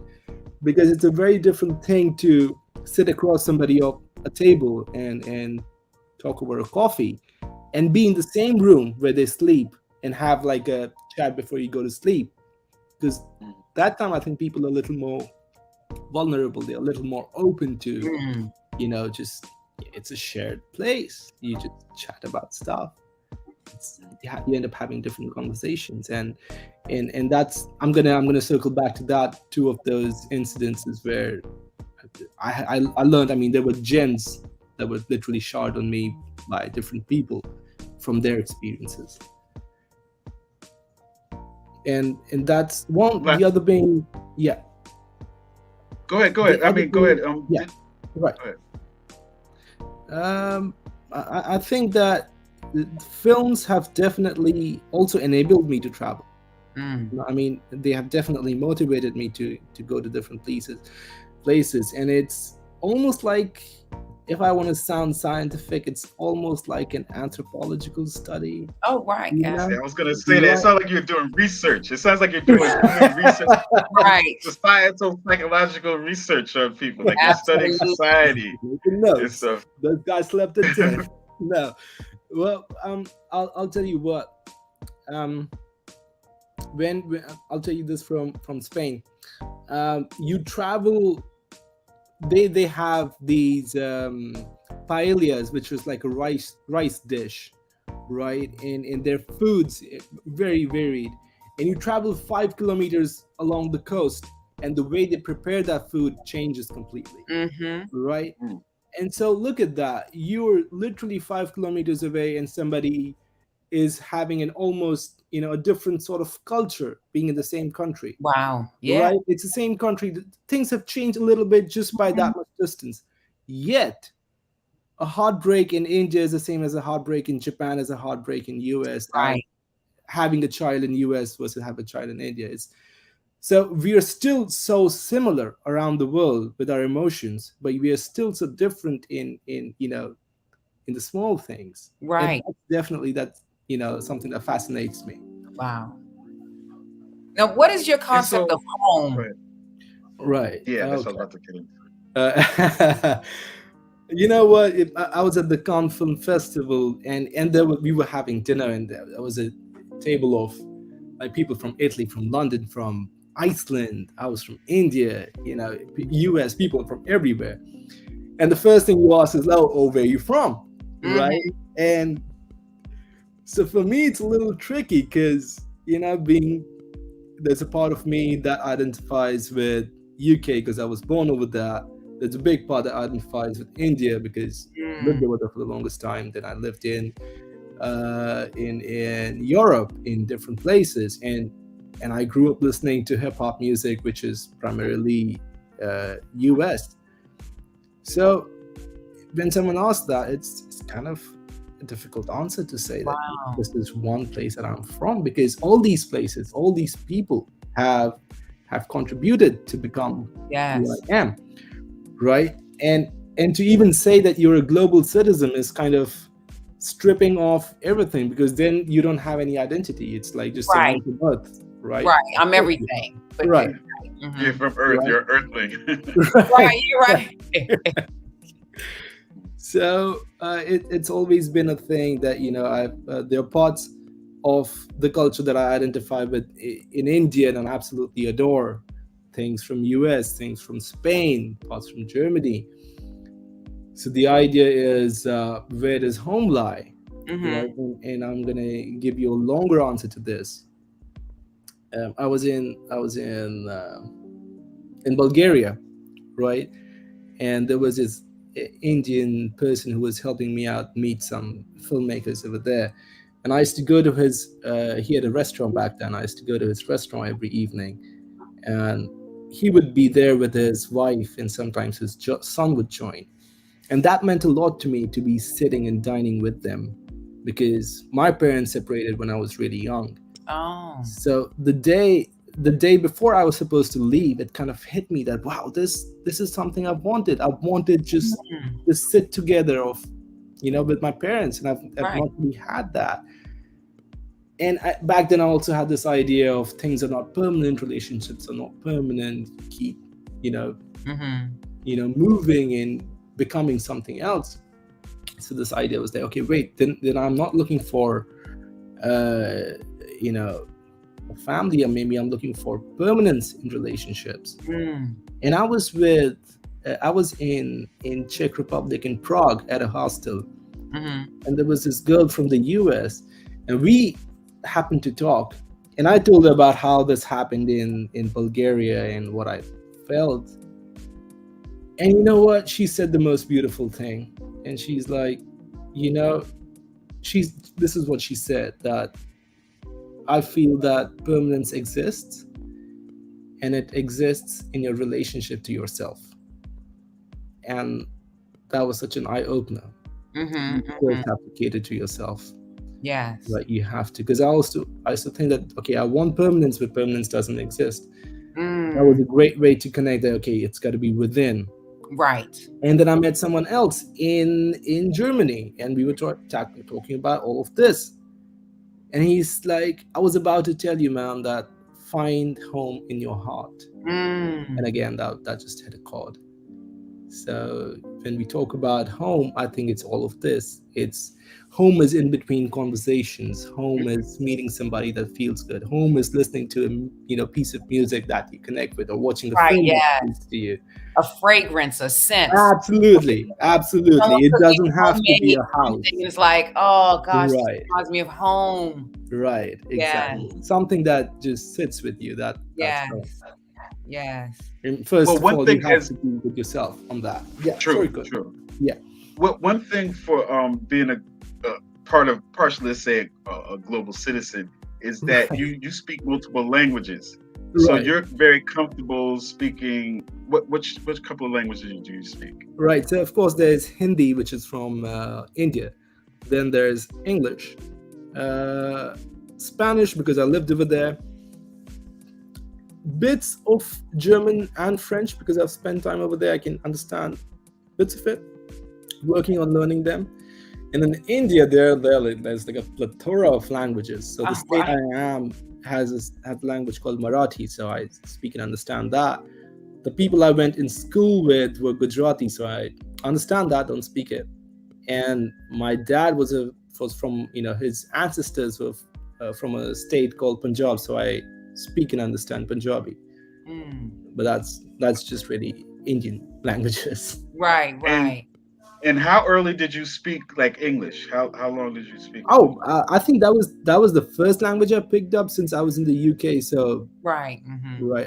Because it's a very different thing to sit across somebody up a table and talk over a coffee and be in the same room where they sleep and have like a chat before you go to sleep. Because that time I think people are a little more vulnerable, they're a little more open to just, it's a shared place, you just chat about stuff, you end up having different conversations, and that's, I'm gonna circle back to that, two of those incidences where I learned, there were gems that were literally showered on me by different people from their experiences. And that's one. The other being, yeah. Go ahead. Go ahead. Yeah. Right. Go ahead. I think that films have definitely also enabled me to travel. They have definitely motivated me to go to different places, and it's almost like, if I want to sound scientific, it's almost like an anthropological study. Oh, right. Yeah, I was going to say that. It sounds like you're doing research. It sounds like you're doing research. Right. Societal, psychological research on people. Like, you're studying society and stuff. Those guys slept at 10. No. Well, I'll tell you what. When I'll tell you this from Spain. You travel, they have these paellas, which is like a rice dish, right? And their foods very varied. And you travel 5 kilometers along the coast, and the way they prepare that food changes completely, right? And so look at that. You're literally 5 kilometers away, and somebody is having an almost, a different sort of culture being in the same country. Wow. Yeah. Right? It's the same country. Things have changed a little bit just by that much distance. Yet, a heartbreak in India is the same as a heartbreak in Japan, as a heartbreak in US. Right. And having a child in US versus have a child in India. So we are still so similar around the world with our emotions, but we are still so different in the small things. Right. And that's something that fascinates me. Wow. Now, what is your concept of home? Right. Yeah, that's what I was about to get into. You know what? I was at the Cannes Film Festival, and we were having dinner, and there was a table of people from Italy, from London, from Iceland. I was from India, US, people from everywhere. And the first thing you ask is, oh, where are you from? Right? And so for me, it's a little tricky because, there's a part of me that identifies with UK because I was born over there. There's a big part that identifies with India because I lived over there for the longest time. Then I lived in Europe, in different places, and I grew up listening to hip hop music, which is primarily US. So when someone asks that, it's kind of a difficult answer to say that this is one place that I'm from, because all these places, all these people have contributed to become who I am, right? and to even say that you're a global citizen is kind of stripping off everything, because then you don't have any identity. It's like just a Right. month of birth, right? Right. I'm everything. But Right. You're from Earth. Right. You're an Earthling. Right. You're right. So it's always been a thing that there are parts of the culture that I identify with in India and I absolutely adore. Things from US, things from Spain, parts from Germany. So the idea is, where does home lie? And I'm gonna give you a longer answer to this. I was in Bulgaria, right? And there was this Indian person who was helping me out meet some filmmakers over there. And I used to go to his, he had a restaurant back then. I used to go to his restaurant every evening. And he would be there with his wife, and sometimes his son would join. And that meant a lot to me, to be sitting and dining with them, because my parents separated when I was really young. Oh. So the day before I was supposed to leave, it kind of hit me that, wow, this is something I've wanted. I've wanted just to sit together with my parents, and I've not really had that. And back then I also had this idea of things are not permanent, relationships are not permanent, keep moving and becoming something else. So this idea was that, okay, wait, then I'm not looking for a family, or maybe I'm looking for permanence in relationships. And I was in Czech Republic, in Prague, at a hostel, and there was this girl from the US, and we happened to talk, and I told her about how this happened in Bulgaria and what I felt. And you know what? She said the most beautiful thing. And she's like, this is what she said, that I feel that permanence exists, and it exists in your relationship to yourself. And that was such an eye-opener. You always have to cater to yourself. Yes. Like you have to, because I used to think that, okay, I want permanence, but permanence doesn't exist. That was a great way to connect that, okay, it's got to be within. Right. And then I met someone else in Germany, and we were talking about all of this. And he's like, I was about to tell you, man, that find home in your heart. And again, that just hit a chord. So when we talk about home, I think it's all of this. It's home is in between conversations. Home is meeting somebody that feels good. Home is listening to a piece of music that you connect with, or watching a film that speaks to you. A fragrance, a scent. Absolutely. It doesn't have to be a house. It's like, oh gosh, right. It reminds me of home. Right, exactly. Yes. Something that just sits with you. That's Yes. And first of all, you have to be with yourself on that. Yeah, true. Yeah. Well, one thing for being a partially, let's say, a global citizen, is that you speak multiple languages. So you're very comfortable speaking. Which couple of languages do you speak? Right. So of course there's Hindi, which is from India. Then there's English, Spanish, because I lived over there. Bits of German and French, because I've spent time over there. I can understand bits of it, working on learning them. And in India, there's like a plethora of languages. So the state I am has a language called Marathi, so I speak and understand that. The people I went in school with were Gujarati, so I understand that, don't speak it. And my dad was from his ancestors were from a state called Punjab, so I speak and understand Punjabi. But that's just really Indian languages. Right. And how early did you speak like English? How long did you speak? I think that was the first language I picked up since I was in the UK. So right.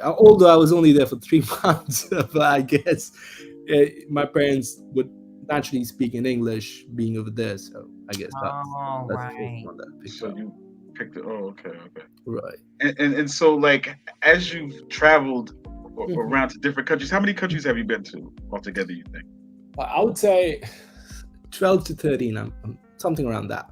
Although I was only there for 3 months, but I guess my parents would naturally speak in English being over there. So I guess that's the first one that I picked up. You picked it. Oh, okay. Right. And so, like, as you've traveled around to different countries, how many countries have you been to altogether, you think? I would say 12 to 13, something around that.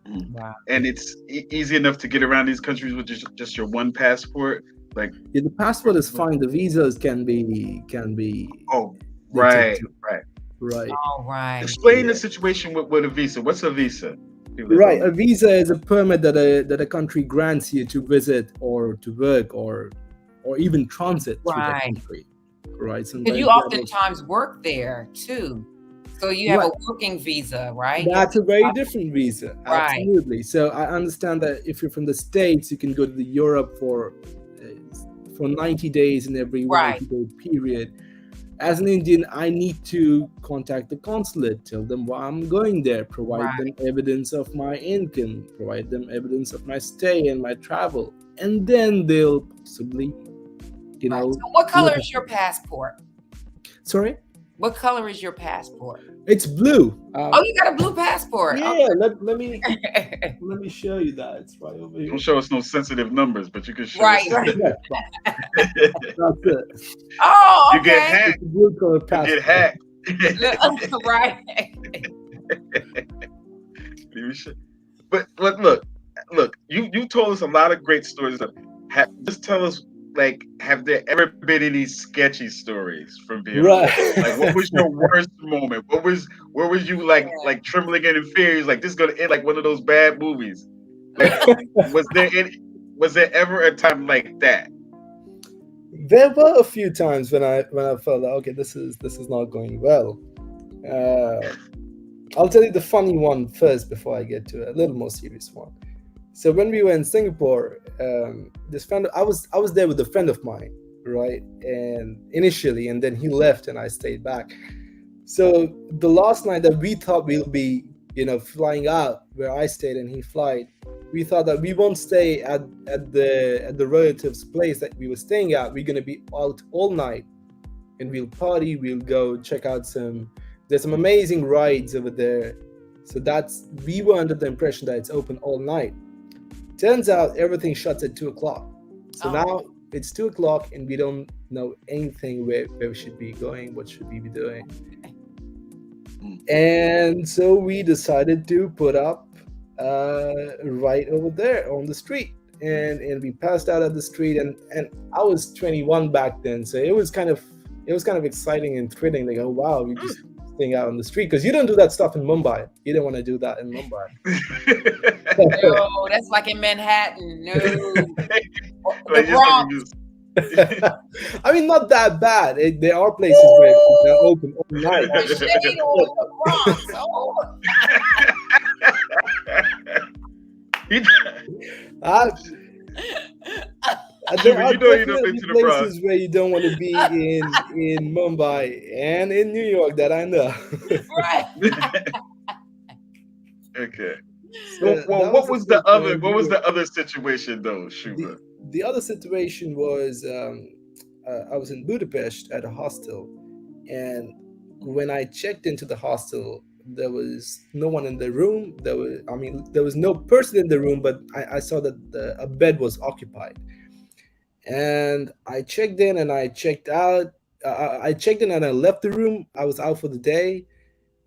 Wow. And it's easy enough to get around these countries with just your one passport? Like, the passport is fine. The visas can be. Oh, they take Right, too. right. Right. All right. Explain the Yeah. situation with a visa. What's a visa? People that Right. don't A know. visa is a permit that a country grants you to visit or to work or even transit through the Right. country. Right. Because you Sometimes that is oftentimes work there too. So you have right. a working visa, right? You have That's to, a very different visa. right. Absolutely. So I understand that if you're from the States, you can go to the Europe for 90 days in every Right. 90-day period. As an Indian, I need to contact the consulate, tell them why I'm going there, provide them Right. evidence of my income, provide them evidence of my stay and my travel, and then they'll possibly, Right. So what color look is your passport? Sorry, What color is your passport? it's blue. Oh, you got a blue passport. Yeah, let me Okay. let me show you that. It's right over here. Don't show us no sensitive numbers, but you can show Right. us. Yes, that's it. Oh, You get okay. hacked. It's a blue color You passport. get hacked. Right. But look. You told us a lot of great stories. Just tell us, like, have there ever been any sketchy stories from being on the boat? Like, what Right. was your worst moment? Where was you like trembling and in fear? He's like, this is gonna end like one of those bad movies. Like, was there ever a time like that? There were a few times when I felt like, okay, this is not going well. I'll tell you the funny one first before I get to a little more serious one. So when we were in Singapore, this friend, I was there with a friend of mine, right? And initially, and then he left, and I stayed back. So the last night that we thought we'll be, flying out where I stayed and he flight, we thought that we won't stay at the relative's place that we were staying at. We're gonna be out all night, and we'll party. We'll go check out there's some amazing rides over there. So we were under the impression that it's open all night. Turns out everything shuts at 2:00. So now it's 2:00 and we don't know anything where we should be going, what should we be doing. And so we decided to put up right over there on the street. And we passed out at the street, and I was 21 back then, so it was kind of exciting and thrilling. Like, oh wow, we just staying out on the street, because you don't do that stuff in Mumbai. You don't want to do that in Mumbai. No, that's like in Manhattan. No, the Bronx. I mean, not that bad. There are places where they're open all night. The shade on the Bronx. Oh. There are definitely places where you don't want to be in Mumbai and in New York that I know. Right. Okay. So well, what was the other situation though, Shubra? The other situation was I was in Budapest at a hostel, and when I checked into the hostel, there was no one in the room. There was no person in the room, but I saw that a bed was occupied. And I checked in and I checked out. I checked in and I left the room. I was out for the day.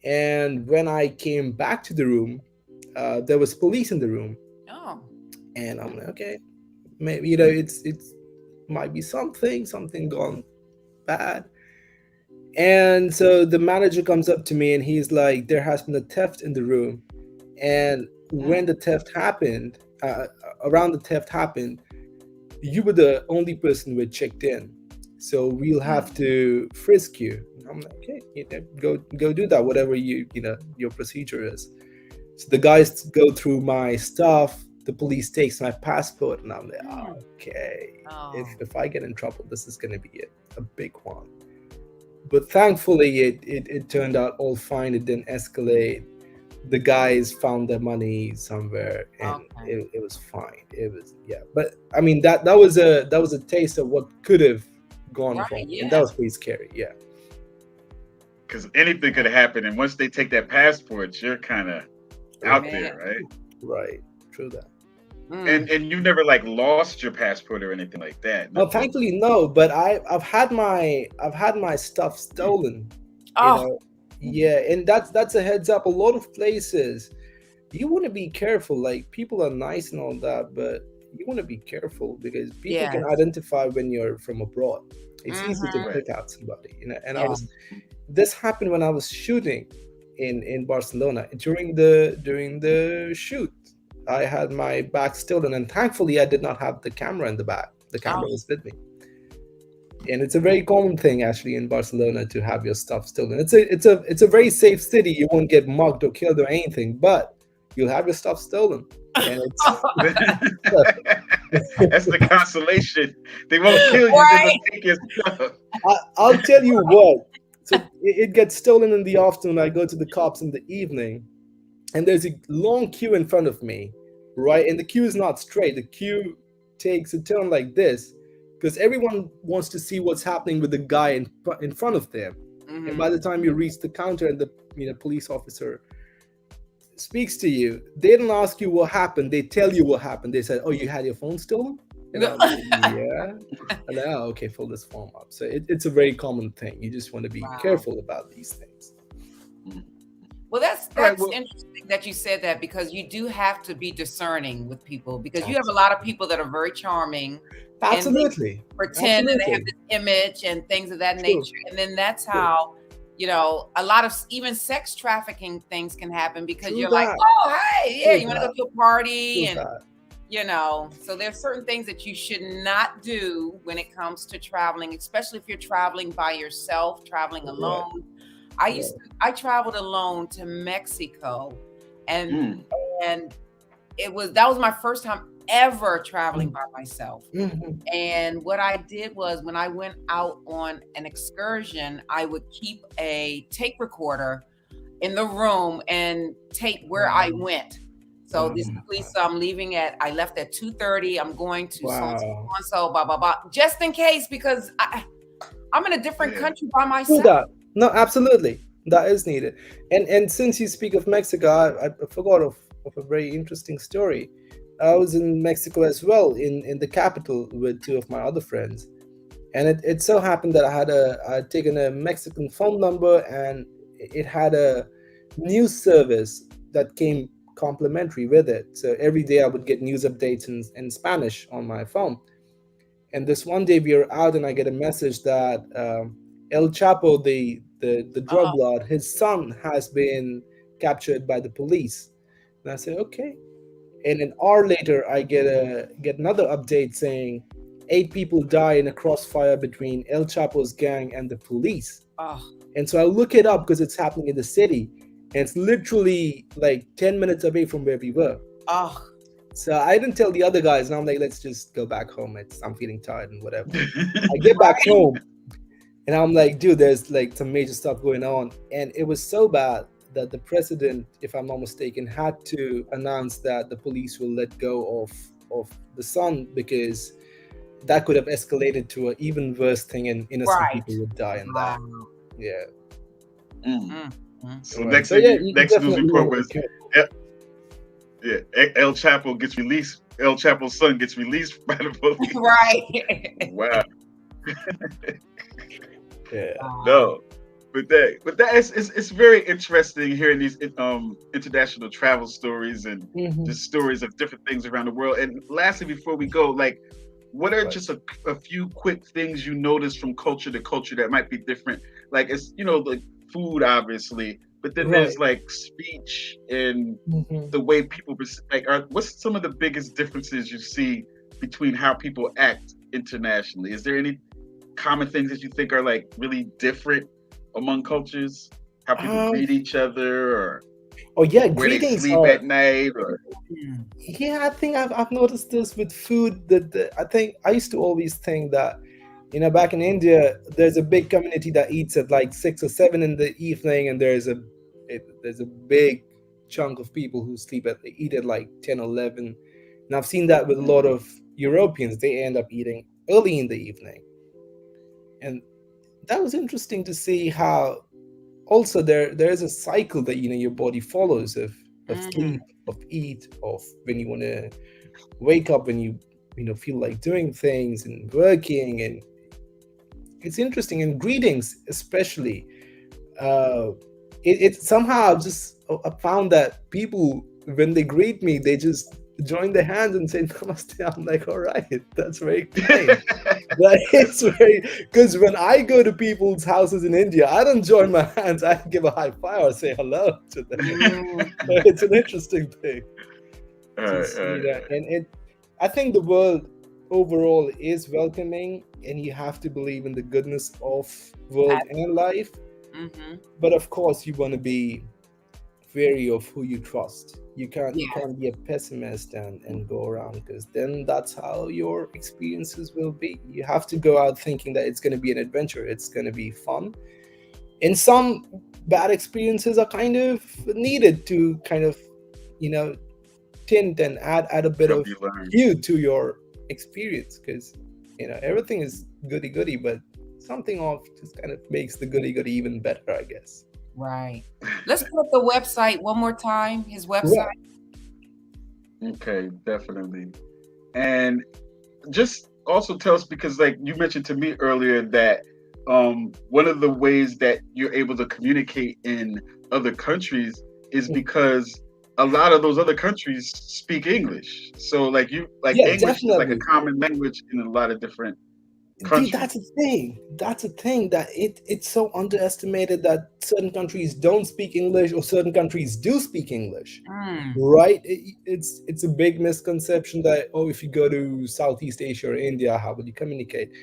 And when I came back to the room, there was police in the room. Oh. And I'm like, okay, maybe, it's might be something gone bad. And so the manager comes up to me and he's like, there has been a theft in the room. And when the theft happened, around the theft happened, you were the only person who had checked in. So we'll have to frisk you. I'm like, okay, go do that, whatever your procedure is. So the guys go through my stuff. The police takes my passport, and I'm like, okay, if I get in trouble, this is going to be a big one. But thankfully, it turned out all fine. It didn't escalate. The guys found their money somewhere, and it was fine. It was, yeah. But I mean, that was a taste of what could have gone wrong, and that was pretty scary. Yeah. Because anything could have happened, and once they take that passport, you're kind of out there, right? Right. True that. And you never like lost your passport or anything like that. No, thankfully no. But I've had my stuff stolen. Yeah, and that's a heads up. A lot of places, you want to be careful. Like, people are nice and all that, but be careful because people can Yes. identify when you're from abroad. It's easy to Mm-hmm. Right. pick out somebody, and Yeah. this happened when I was shooting in Barcelona. During the shoot, I had my bag stolen, and thankfully I did not have the camera in the bag. The camera Oh, was with me. And it's a very common thing actually in Barcelona to have your stuff stolen. It's a very safe city. You won't get mugged or killed or anything, but you'll have your stuff stolen. And it's That's the consolation. They won't kill you, just right. to take your stuff. I'll tell you what. So it gets stolen in the afternoon. I go to the cops in the evening, and there's a long queue in front of me, right? And the queue is not straight. The queue takes a turn like this because everyone wants to see what's happening with the guy in front of them. Mm-hmm. And by the time you reach the counter and the police officer speaks to you, they don't ask you what happened. They tell you what happened. They said, "Oh, you had your phone stolen?" And I'm like, "Yeah." And then, "Oh, okay, fill this form up." So it's a very common thing. You just want to be Wow. careful about these things. Well, that's All right, well- interesting that you said that, because you do have to be discerning with people, because you have a Absolutely. lot of people that are very charming Absolutely. and pretend and they have Absolutely. this image and things of that True. nature. And then that's True. how, a lot of even sex trafficking things can happen, because True you're like, that. oh, hey, yeah, True you want to go that. to a party True and that. so there's certain things that you should not do when it comes to traveling, especially if you're traveling by yourself, traveling Right. alone. I traveled alone to Mexico, and that was my first time ever traveling by myself. Mhm. And what I did was, when I went out on an excursion, I would keep a tape recorder in the room and tape where I went. So this police, I left at 2:30. I'm going to so blah, blah, blah, just in case, because I'm in a different country by Do myself. that. No, absolutely. That is needed. And since you speak of Mexico, I forgot of a very interesting story. I was in Mexico as well, in the capital with two of my other friends. And it so happened that I had taken a Mexican phone number, and it had a news service that came complimentary with it. So every day I would get news updates in Spanish on my phone. And this one day we are out, and I get a message that El Chapo, the drug lord, his son has been captured by the police. And I said, okay. And an hour later, I get another update saying 8 people die in a crossfire between El Chapo's gang and the police. And so I look it up because it's happening in the city, and it's literally like 10 minutes away from where we were. So I didn't tell the other guys, and I'm like, let's just go back home. I'm feeling tired and whatever. I get back home, and I'm like, dude, there's like some major stuff going on. And it was so bad that the president, if I'm not mistaken, had to announce that the police will let go of the son, because that could have escalated to an even worse thing, and innocent people would die in that. Yeah. So next news report was El Chapo gets released. El Chapo's son gets released by the police. Right. Wow. Yeah. No, but that it's very interesting hearing these international travel stories and just stories of different things around the world. And lastly, before we go, like, what are just a few quick things you notice from culture to culture that might be different? Like, it's like food, obviously, but then there's like speech and the way people what's some of the biggest differences you see between how people act internationally? Is there any common things that you think are like really different among cultures? How people greet each other, or where greetings they sleep at night, or I think I've noticed this with food, that I think I used to always think that back in India there's a big community that eats at like 6 or 7 in the evening, and there's a big chunk of people who eat at like 10 or 11. And I've seen that with a lot of Europeans. They end up eating early in the evening. And that was interesting to see how also there is a cycle that your body follows of sleep, of eat, of when you want to wake up, when you feel like doing things and working. And it's interesting. And greetings especially, it somehow I found that people, when they greet me, they just join the hands and say namaste. I'm like, all right, that's very kind. That is very, because when I go to people's houses in India, I don't join my hands. I give a high five or say hello to them. It's an interesting thing. And I think the world overall is welcoming, and you have to believe in the goodness of world and life. But of course, you want to be wary of who you trust. You can't be a pessimist and go around, because then that's how your experiences will be. You have to go out thinking that it's going to be an adventure, it's going to be fun. And some bad experiences are kind of needed to kind of, tint and add a bit of hue to your experience, because everything is goody, but something off just kind of makes the goody even better, I guess. Right. Let's put the website one more time, his website. Okay, definitely. And just also tell us, because like you mentioned to me earlier that one of the ways that you're able to communicate in other countries is because a lot of those other countries speak English. So like English definitely is like a common language in a lot of different countries. That's a thing that it's so underestimated, that certain countries don't speak English or certain countries do speak English. Right? It's a big misconception that, if you go to Southeast Asia or India, how will you communicate?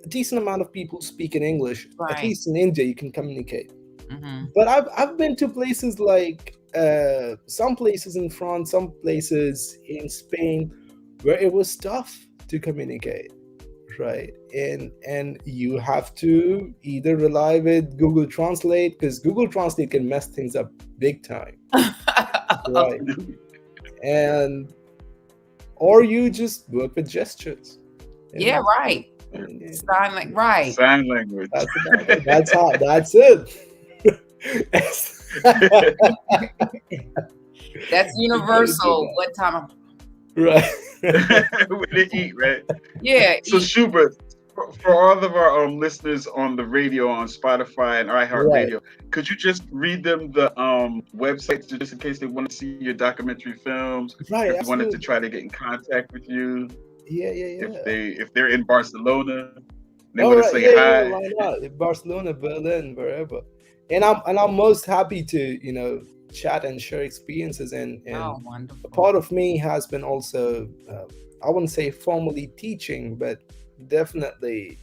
A decent amount of people speak in English. Right. At least in India you can communicate. But I've been to places like some places in France, some places in Spain, where it was tough to communicate. Right, and you have to either rely with Google Translate, because Google Translate can mess things up big time. Right, or you just work with gestures. Yeah, right. Sign language. Right. Sign language. That's it. That's universal. What time of right. When they eat, right? Yeah. So Shubra, for all of our listeners on the radio, on Spotify and iHeartRadio, could you just read them the websites just in case they want to see your documentary films? Right. If they wanted to try to get in contact with you. Yeah. If they're in Barcelona, they want to say hi. Yeah, why not? Barcelona, Berlin, wherever. And I'm most happy to chat and share experiences, and wonderful. A part of me has been also I wouldn't say formally teaching, but definitely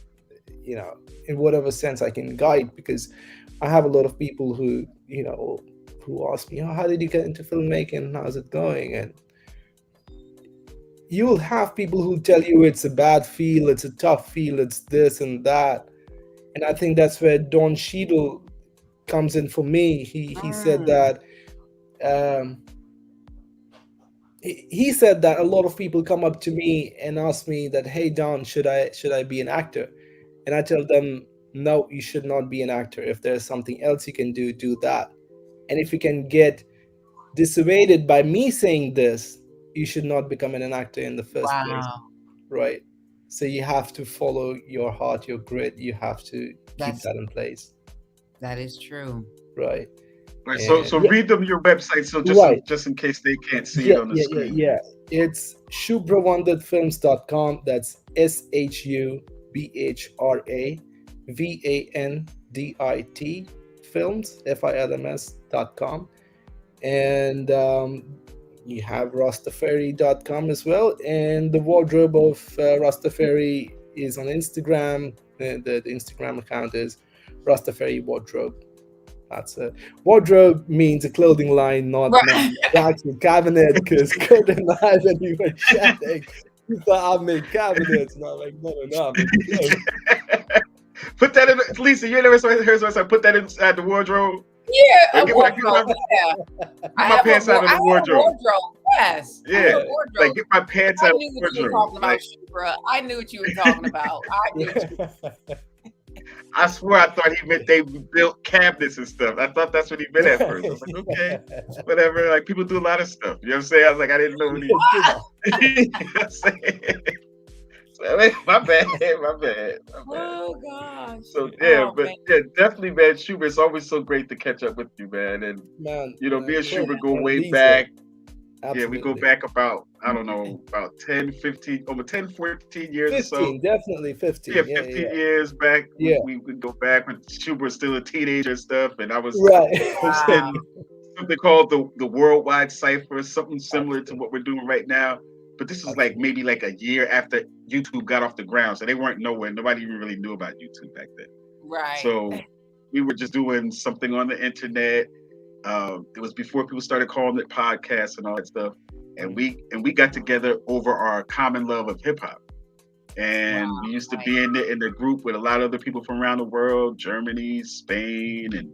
in whatever sense I can guide, because I have a lot of people who ask me, how did you get into filmmaking, how's it going? And you will have people who tell you it's a bad field, it's a tough field, it's this and that, and I think that's where Don Cheadle comes in for me. He said that he said that a lot of people come up to me and ask me that, hey Don, should I be an actor? And I tell them, no, you should not be an actor. If there's something else you can do that. And if you can get dissuaded by me saying this, you should not become an actor in the first place. Right? So you have to follow your heart, your grit. You have to keep that in place. That is true. Right. Right. So read them your website, so just in case they can't see it on the screen. Yeah. It's ShubraVanditFilms.com. That's ShubraVandit Films, FILMS.com. And you have Rastafari.com as well. And the wardrobe of Rastafari is on Instagram. The Instagram account is Rastafari Wardrobe. That's it. Wardrobe means a clothing line, not actual cabinet, because clothing lines and you were chatting. You thought I made cabinets, and I'm like, no. Put that in, Lisa. You never heard what I put that inside the wardrobe. Yeah, get my pants out of the wardrobe. Yes. Yeah, like get my pants out of the wardrobe. I knew what you were talking about. I swear I thought he meant they built cabinets and stuff. I thought that's what he meant at first. I was like, okay, whatever. Like people do a lot of stuff. You know what I'm saying? I was like, I didn't know what he was doing. You know what I'm saying? So, my bad. Oh gosh. So definitely, man. Shubra, it's always so great to catch up with you, man. And me and Shubra go way back. Yeah, we go Absolutely. back about, I don't know, about 10, 15, over 10, 14 years or so. 15, definitely Yeah, 15. Yeah, 15 yeah, years back. yeah. We go back when Shubra was still a teenager and stuff, and I was Right. hosting something called the Worldwide Cipher, something similar to Absolutely. what we're doing right now. But this was like Absolutely. maybe like a year after YouTube got off the ground, so they weren't nowhere. Nobody even really knew about YouTube back then. Right. So we were just doing something on the internet. It was before people started calling it podcasts and all that stuff. And we got together over our common love of hip hop. Wow. And we used to be in the group with a lot of other people from around the world, Germany, Spain, and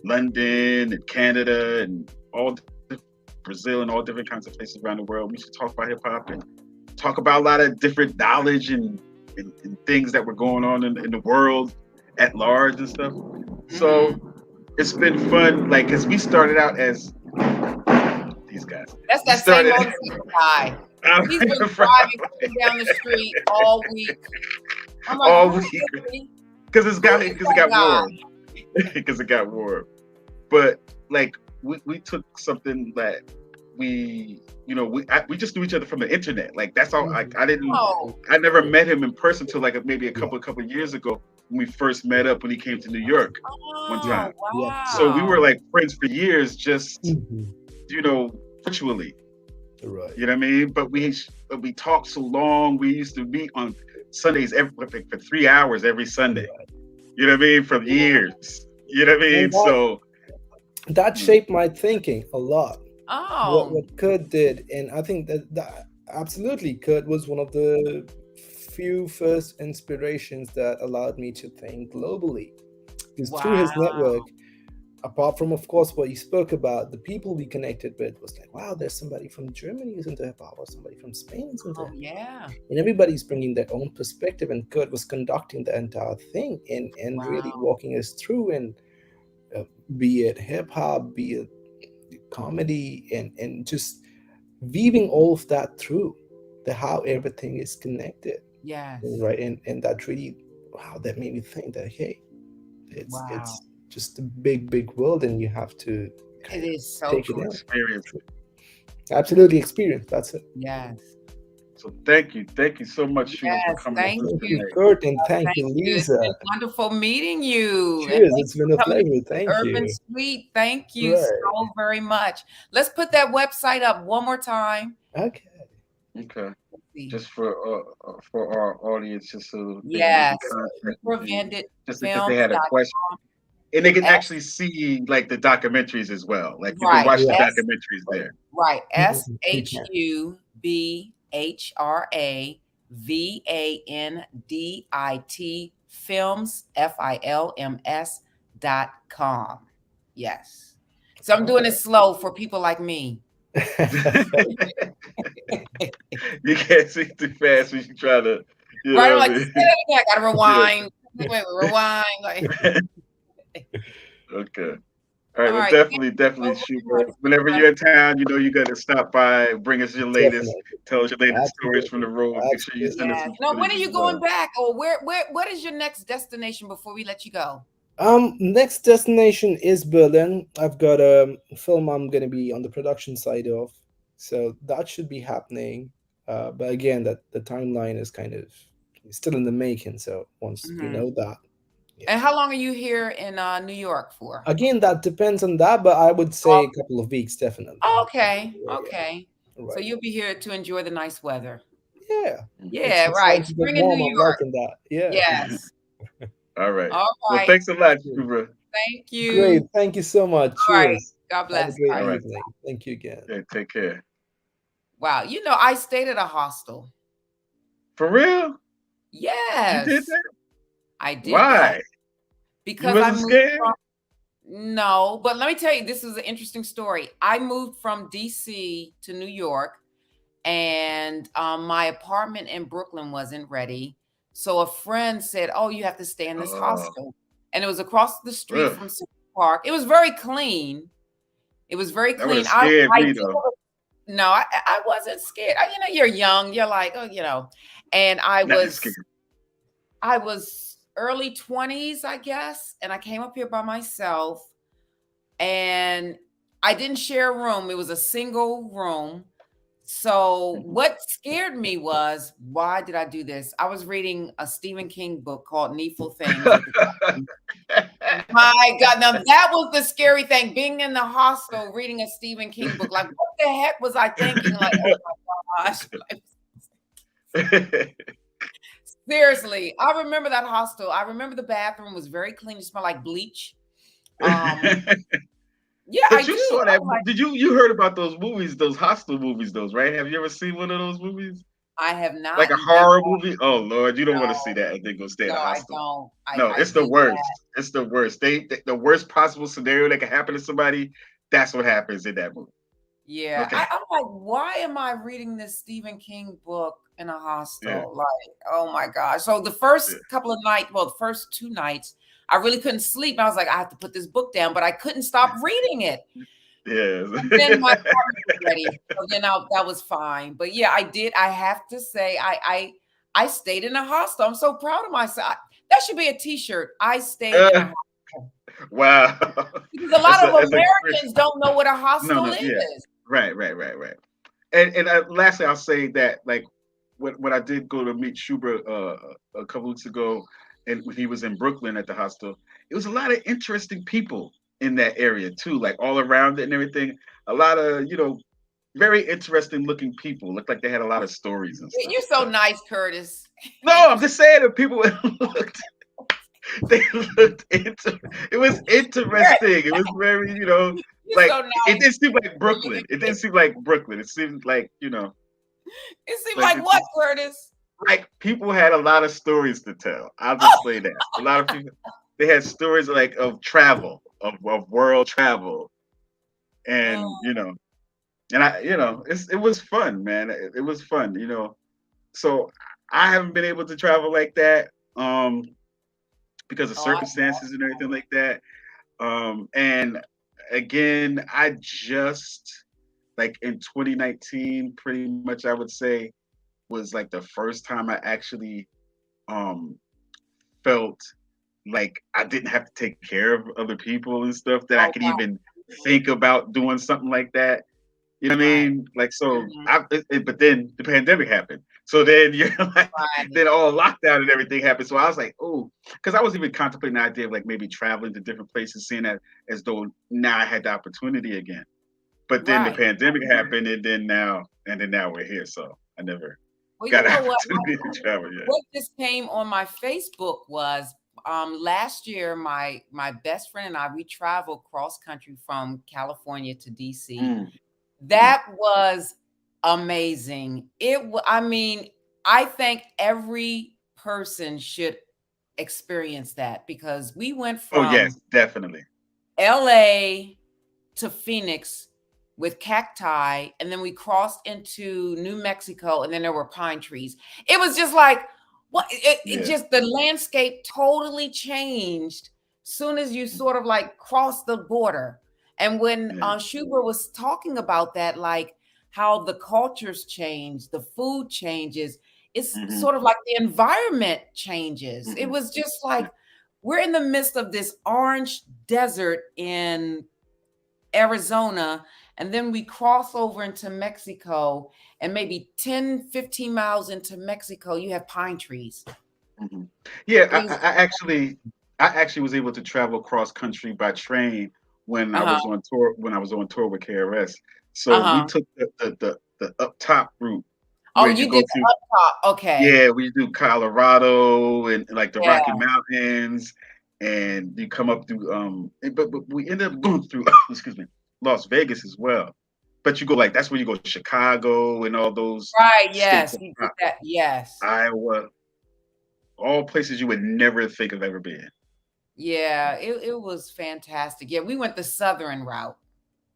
London, and Canada, and Brazil, and all different kinds of places around the world. We used to talk about hip hop and talk about a lot of different knowledge and things that were going on in the world at large and stuff. So it's been fun, like, because we started out as these guys. That's We that same started motorcycle guy. He's been driving down the street all week. I'm like, all who week is he? because Who is it that got guy? warm. Because it got warm. But like we took something that we just knew each other from the internet. Like that's all. Oh, I never met him in person till like maybe a couple of years ago when we first met up when he came to New York one time. wow. So we were like friends for years, just Mhm. virtually. Right. You know what I mean? But we talked so long. We used to meet on Sundays for 3 hours every Sunday. You know what I mean? For years. You know what I mean? And So that shaped my thinking a lot. Oh, What Kurt did, and I think that absolutely Kurt was one of the few first inspirations that allowed me to think globally. Because through wow. his network, apart from of course what he spoke about, the people we connected with was like, wow, there's somebody from Germany who's into hip hop, or somebody from Spain who's into Oh, hip hop. yeah. And everybody's bringing their own perspective, and Kurt was conducting the entire thing and really Wow. walking us through, and be it hip hop, be it comedy, and just weaving all of that through the how everything is connected, Yes. right? And that really, wow, that made me think that, hey, Wow. it's just a big world, and you have to It is so take it true. in. experience. Absolutely experience. That's it. Yes. So thank you so much, Shubra, for Yes. coming Thank on Thank you. you, Kurt, and thank Thank you, you. It's Lisa. been wonderful meeting you. And Cheers. thank It's you been for a coming to pleasure. Thank Urban you. Suite. Thank you Right. so very much. Let's put that website up one more time. Okay. Okay. Let's see. Just for our audience, just so they can Yes. get in contact Shubra with you, Vandit just in case they had a Films.com. question. And they can S- actually see like the documentaries as well. Like you can Right. watch the Yeah. documentaries there. Right. You can. SHUBHRAVANDIT films FILMS.com. Yes. So I'm doing it slow for people like me. You can't see too fast when you try to, Right. I'm what I like, mean? say that again. I gotta rewind. Wait, rewind. Like, Okay. All right. all Well, right. Thank definitely, you so Shubra. much. Whenever you're in town, you got to stop by, bring us your latest, Definitely. tell us your latest stories from the Absolutely. road. Make sure you send us Absolutely. Yes. some No, when footage are as you going well. back? Or what is your next destination before we let you go? Next destination is Berlin. I've got a film I'm going to be on the production side of, so that should be happening. But again, that the timeline is kind of still in the making. So once we Mhm. know that, yeah. And how long are you here in New York for? Again, that depends on that, but I would say a couple of weeks definitely. Okay. Yeah, Okay. yeah. So Right. you'll be here to enjoy the nice weather. Yeah. Yeah, It's right. starting to get Spring in warm. New I'm York. liking that. Yeah. Yes. All right. All Well, right. thanks a lot, Shubra. Thank you. Great. Thank you so much. All right. Cheers. God Have a bless. great All All right. right. evening. Thank you again. Yeah, take care. Wow. I stayed at a hostel. For real? You did Yes, that? I did that Why? You because I wasn't moved scared? from, no, but let me tell you, this is an interesting story. I moved from DC to New York, and my apartment in Brooklyn wasn't ready. So a friend said, "Oh, you have to stay in this Oh, hostel." And it was across the street ugh. from Central Park. It was very clean. It was very That would clean. have scared I me did, though. no, I wasn't scared. You're young. You're like, oh, and Not scared. I was early 20s, I guess, and I came up here by myself, and I didn't share a room. It was a single room. So what scared me was, why did I do this? I was reading a Stephen King book called Needful Things at the time. My God, now that was the scary thing, being in the hostel reading a Stephen King book. Like, what the heck was I thinking? Like, oh my gosh. Like, seriously, I remember that hostel. I remember the bathroom was very clean. It smelled like bleach. Yeah, I But you do. saw that? Like, Did you heard about those movies? Those hostile movies, those right? Have you ever seen one of those movies? I have Like not, a and thank horror God. movie? Oh Lord, you don't want to see No, that and then go stay in no, a I hostel. don't. No, I it's the hate worst. that. It's the worst. The worst possible scenario that can happen to somebody. That's what happens in that movie. Yeah, Okay. I'm like, why am I reading this Stephen King book in a Yeah. hostel? Like, oh my gosh. So the first couple of nights, well, the first 2 nights, I really couldn't sleep. I was like, I have to put this book down, but I couldn't stop reading it. And then my Yes. apartment was ready. So then that was fine. But yeah, I did. I have to say, I stayed in a hostel. I'm so proud of myself. That should be a t-shirt. I stayed in a hostel. Wow. Because a lot of That's a great. Americans don't know what a No, hostel no, yeah. is. Right. And lastly, I'll say that like when I did go to meet Shubra a couple weeks ago, and when he was in Brooklyn at the hostel, it was a lot of interesting people in that area too, like all around it and everything. A lot of very interesting looking people. Looked like they had a lot of stories and stuff. You're so So nice, Curtis. no, I'm just saying that people looked they looked into it was interesting. It was very, You're like so it nice. didn't seem like Brooklyn. It didn't seem like Brooklyn. It seemed like, It seemed like like it what, just Curtis? like people had a lot of stories to tell. I'll just say that. A lot of people they had stories like of travel, of world travel. And Oh, and it was fun, man. It was fun. So I haven't been able to travel like that. Because of oh, I circumstances and everything like that. And again, I just like in 2019, pretty much I would say was like the first time I actually um felt like I didn't have to take care of other people and stuff that I oh could wow. even think about doing something like that. You know what I Right. mean? Like so, Mhm. but then the pandemic happened. So then you're like, Right. then all lockdown and everything happened. So I was like, oh, because I was even contemplating the idea of like maybe traveling to different places, seeing that as though now I had the opportunity again. But then the Right. pandemic happened, and then now we're here. So I never Well, got you an know what? opportunity to travel yet. What just came on my Facebook was last year my best friend and I, we traveled cross country from California to DC. Mm, mm, That was amazing. I mean, I think every person should experience that because we went oh yes, from definitely. LA to Phoenix with cacti, and then we crossed into New Mexico, and then there were pine trees. It was just like what it Yeah. just the landscape totally changed soon as you sort of like crossed the border. And when Yeah. Shubra was talking about that, like how the cultures change, the food changes, it's Hmm. sort of like the environment changes. It Hmm. was just like we're in the midst of this orange desert in Arizona, and then we cross over into Mexico, and maybe 10, 15 miles into Mexico, you have pine trees. Hmm. Yeah, It was I actually was able to travel cross country by train when I uh-huh, was on tour with KRS. So we uh-huh. took the up top route Oh, where you you go did to, the up top. Okay. yeah, we do Colorado and like the Yeah. Rocky Mountains, and you come up through but we ended up going through excuse me, Las Vegas as well. But you go like that's where you go to Chicago and all those Right. states Yes. up You did top, that. Yes. Iowa, all places you would never think of ever being. Yeah. It was fantastic. Yeah. We went the southern route.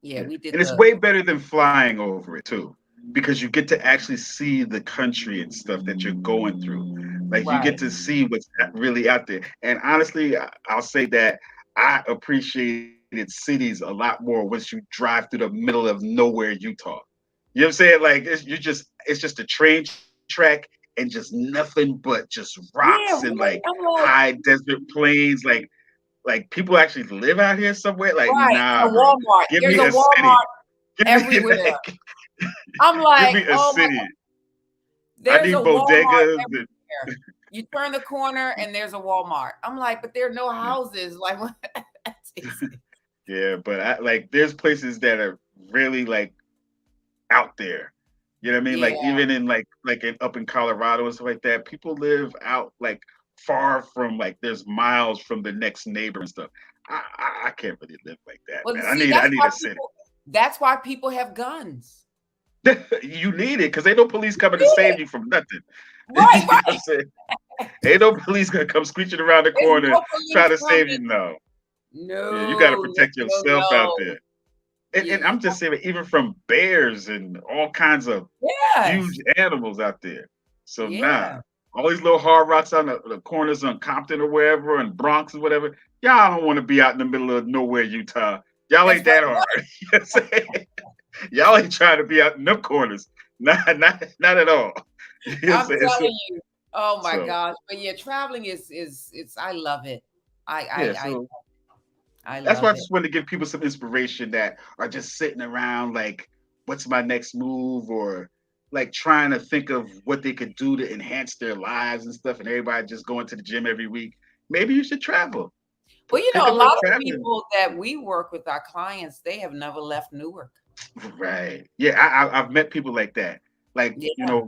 Yeah. Yeah. We did And it's the way better than flying over it too, because you get to actually see the country and stuff that you're going through. Like you get right. to see what's really out there. And honestly, I'll say that I appreciated cities a lot more once you drive through the middle of nowhere, Utah. You know what I'm saying? Like it's just a train track and just nothing but just rocks and Yeah. like Right. I'm like, high desert plains. Like like people actually live out here somewhere. Like, Right. And nah, a bro. Walmart. Give There's me a a city. Walmart Give me everywhere. like, I'm give like, me a oh my, city. I there's a need Walmart bodegas. everywhere. You turn the corner and there's a Walmart. I'm like, but there are no houses. Like, what? Yeah, but there's places that are really like out there. You know what I mean? Yeah. Like even in up in Colorado and stuff like that, people live out like far from like there's miles from the next neighbor and stuff. I can't really live like that, Well, man. see, I need a city. that's why people have guns. You need it because ain't no police coming to save you from nothing. You Right, know what I'm right. saying? Ain't no police gonna come screeching around the There's corner no try police to save coming. you. No. Yeah, you got to No, no, protect no, yourself out no. there. And I'm just saying, even from bears and all kinds of huge Yes. animals out there. So nah, Yeah. all these little hard rocks on the corners on Compton or wherever and Bronx or whatever. Y'all don't want to be out in the middle of nowhere, Utah. Y'all That's ain't that right. hard. You know what I'm saying? Y'all ain't trying to be out in them corners. Not at all. You know what I'm I'm saying? telling you. Oh my So gosh. But yeah, traveling is it's I love it. I yeah, I I so I that's why I love it. just wanted to give people some inspiration that are just sitting around like, what's my next move? Or like trying to think of what they could do to enhance their lives and stuff. And everybody just going to the gym every week. Maybe you should travel. Well, Pick a a little lot of traveling. people that we work with, our clients, they have never left Newark. Right. Yeah, I've met people like that. Like, Yeah.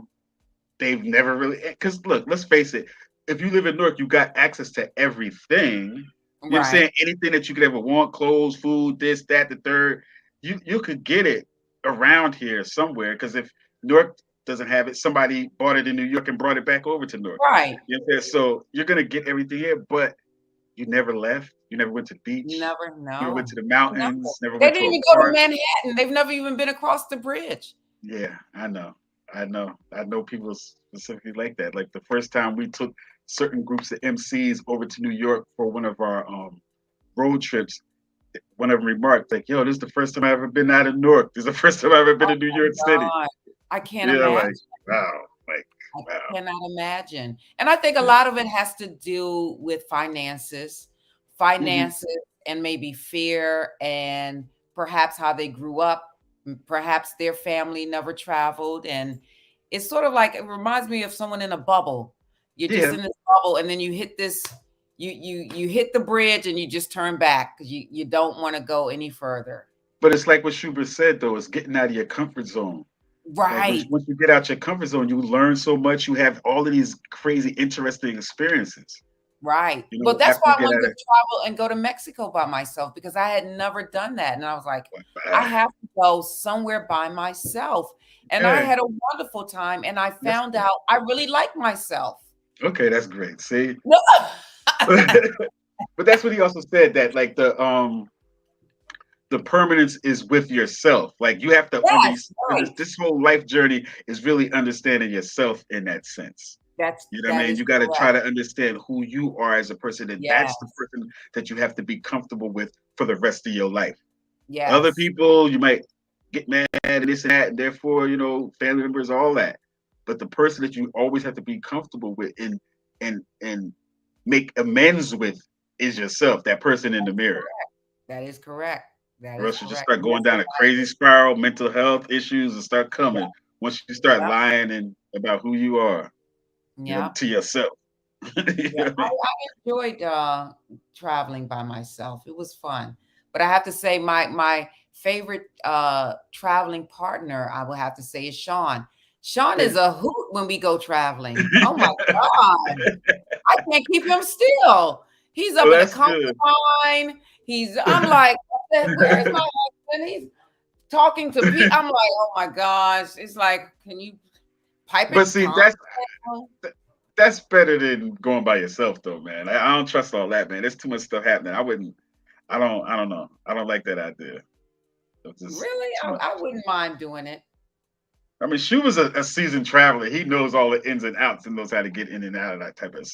they've never really, because look, let's face it, if you live in Newark, you got access to everything. You know what I'm saying? Right. Anything that you could ever want, clothes, food, this, that, the third, you could get it around here somewhere. Because if Newark doesn't have it, somebody bought it in New York and brought it back over to Newark. Right. You know what I'm saying? So you're gonna get everything here, but you never left. You never went to the beach. Never Never went to know. the No. mountains. Never They went didn't to a even go to park. Manhattan. They've never even been across the bridge. Yeah, I know. I know people specifically like that. Like the first time we took certain groups of MCs over to New York for one of our road trips, one of them remarked, like, yo, this is the first time I've ever been out of Newark. This is the first time I've ever been Oh to New my York City. God. I can't Yeah, imagine. like, wow. Like, I wow. cannot imagine. And I think a Yeah. lot of it has to do with Hmm. finances and maybe fear and perhaps how they grew up. Perhaps their family never traveled. And it's sort of like it reminds me of someone in a bubble. You're just Yeah. in this bubble and then you hit this, you hit the bridge and you just turn back because you don't want to go any further. But it's like what Shubra said, though, it's getting out of your comfort zone. Like Right. once you get out your comfort zone, you learn so much. You have all of these crazy, interesting experiences. Right. Well, that's After why you I get wanted out to of travel and go to Mexico by myself because I had never done that. And I was like, I wow. have to go somewhere by myself. And I Yeah, had a wonderful time. And I that's found great. out I really like myself. Okay, that's great. See, No. but that's what he also said that like the permanence is with yourself. Like you have to Yes, understand right. this whole life journey is really understanding yourself in that sense. You know what I That mean? is You got to try correct. to understand who you are as a person, and that's the Yes. person that you have to be comfortable with for the rest of your life. Other Yes. people, you might get mad and this and that, and therefore, family members, all that. But the person that you always have to be comfortable with and make amends with is yourself, that person in the mirror. That is correct. That Or is else you just correct. start And going that's down a crazy spiral, mental health issues, and start coming once you start yeah. lying and about who you are, Yeah. to yourself. You Yeah, know what I mean? I enjoyed traveling by myself. It was fun. But I have to say my favorite traveling partner, I will have to say, is Sean. Sean Yeah. is a hoot when we go traveling. Oh my God. I can't keep him still. He's up Well, in the that's conga good. line. I'm like, where is my husband? He's talking to people. I'm like, oh my gosh. It's like, can you pipe But it see, calm down? that's better than going by yourself, though, man. I don't trust all that, man. There's too much stuff happening. I wouldn't. I don't know. I don't like that idea. It's just Really? too much. I wouldn't mind doing it. I mean, Shu was a seasoned traveler. He knows all the ins and outs and knows how to get in and out of that type of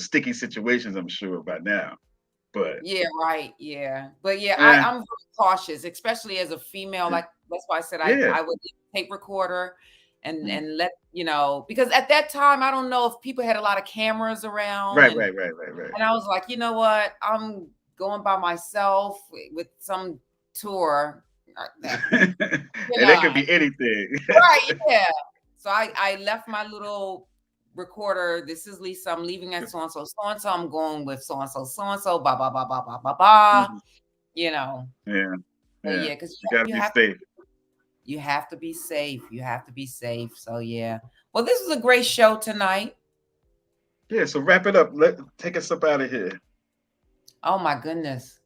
sticky situations. I'm sure by now. But Yeah, right. Yeah. But yeah, eh, I'm very cautious, especially as a female. Like that's why I said yeah, I would need a tape recorder and let, because at that time, I don't know if people had a lot of cameras around. Right. And I was like, you know what? I'm going by myself with some tour. And it could be anything. Right, yeah. So I left my little recorder. This is Lisa. I'm leaving at so-and-so, so-and-so. I'm going with so-and-so, so-and-so, blah, blah, blah, blah, blah, blah, blah. Yeah. But yeah, because you gotta be safe. You have to be safe. You have to be safe. So yeah. Well, this was a great show tonight. Yeah, so wrap it up. Take us up out of here. Oh my goodness.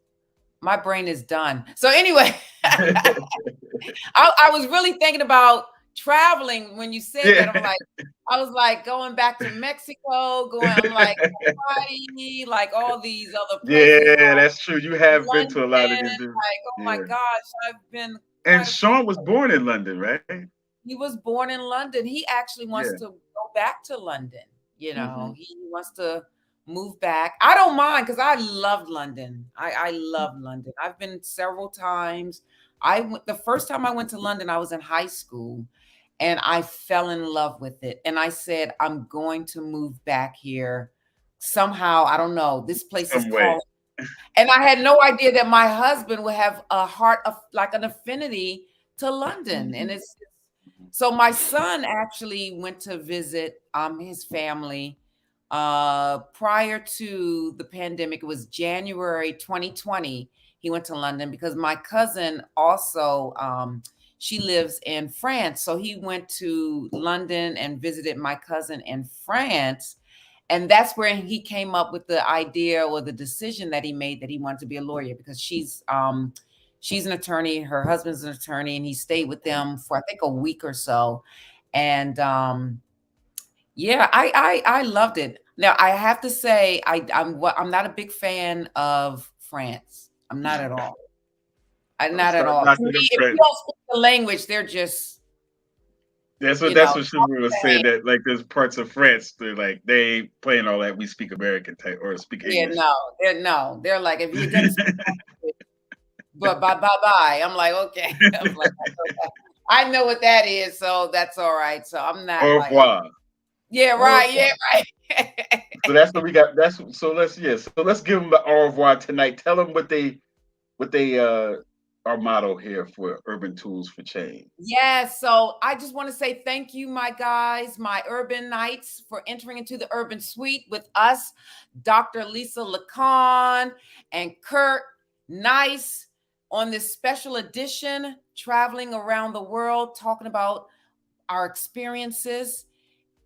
My brain is done. So anyway, I was really thinking about traveling when you said that. I was like going back to Mexico, I'm like Hawaii, like all these other places. Yeah, that's true. You have London, been to a lot of these. Like, oh my gosh, I've been. And Sean was born in London, right? He was born in London. He actually wants to go back to London. He wants to move back. I don't mind because I loved London. I love London. I've been several times. The first time I went to London, I was in high school, and I fell in love with it. And I said, I'm going to move back here somehow. I don't know. This place is calling. And I had no idea that my husband would have a heart of like an affinity to London. And so my son actually went to visit his family prior to the pandemic. It was January 2020. He went to London because my cousin also, she lives in France. So he went to London and visited my cousin in France. And that's where he came up with the idea or the decision that he made that he wanted to be a lawyer, because she's an attorney, her husband's an attorney, and he stayed with them for I think a week or so. And yeah, I loved it. Now I have to say I'm not a big fan of France. I'm not at all. I'm not at all. If you don't speak the language, they're just. That's what Shubra was saying, that like there's parts of France they ain't playing all that we speak American type or speak English. Yeah, they're like, if you didn't speak but bye. I'm like, okay. I'm like, okay. I know what that is, so that's all right. So I'm not au revoir. Yeah, right. Yeah, right. So that's what we got. So let's give them the au revoir tonight. Tell them what they our motto here for Urban Tools for Change. Yeah, so I just want to say thank you, my guys, my Urban Knights, for entering into the Urban Suite with us, Dr. Lisa Lacan and Kurt Nice, on this special edition, traveling around the world, talking about our experiences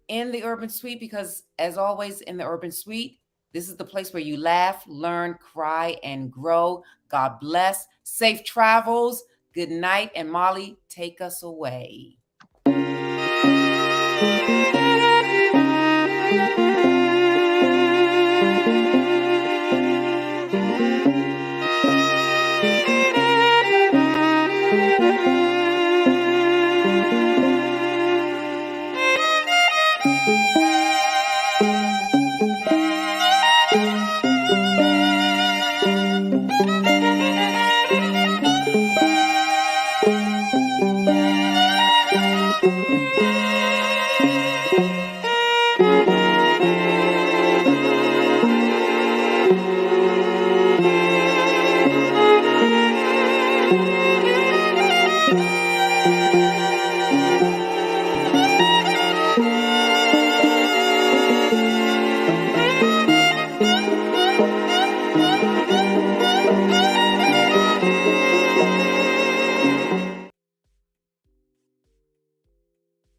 in the Urban Suite, because as always in the Urban Suite, this is the place where you laugh, learn, cry, and grow. God bless. Safe travels. Good night. And Molly, take us away.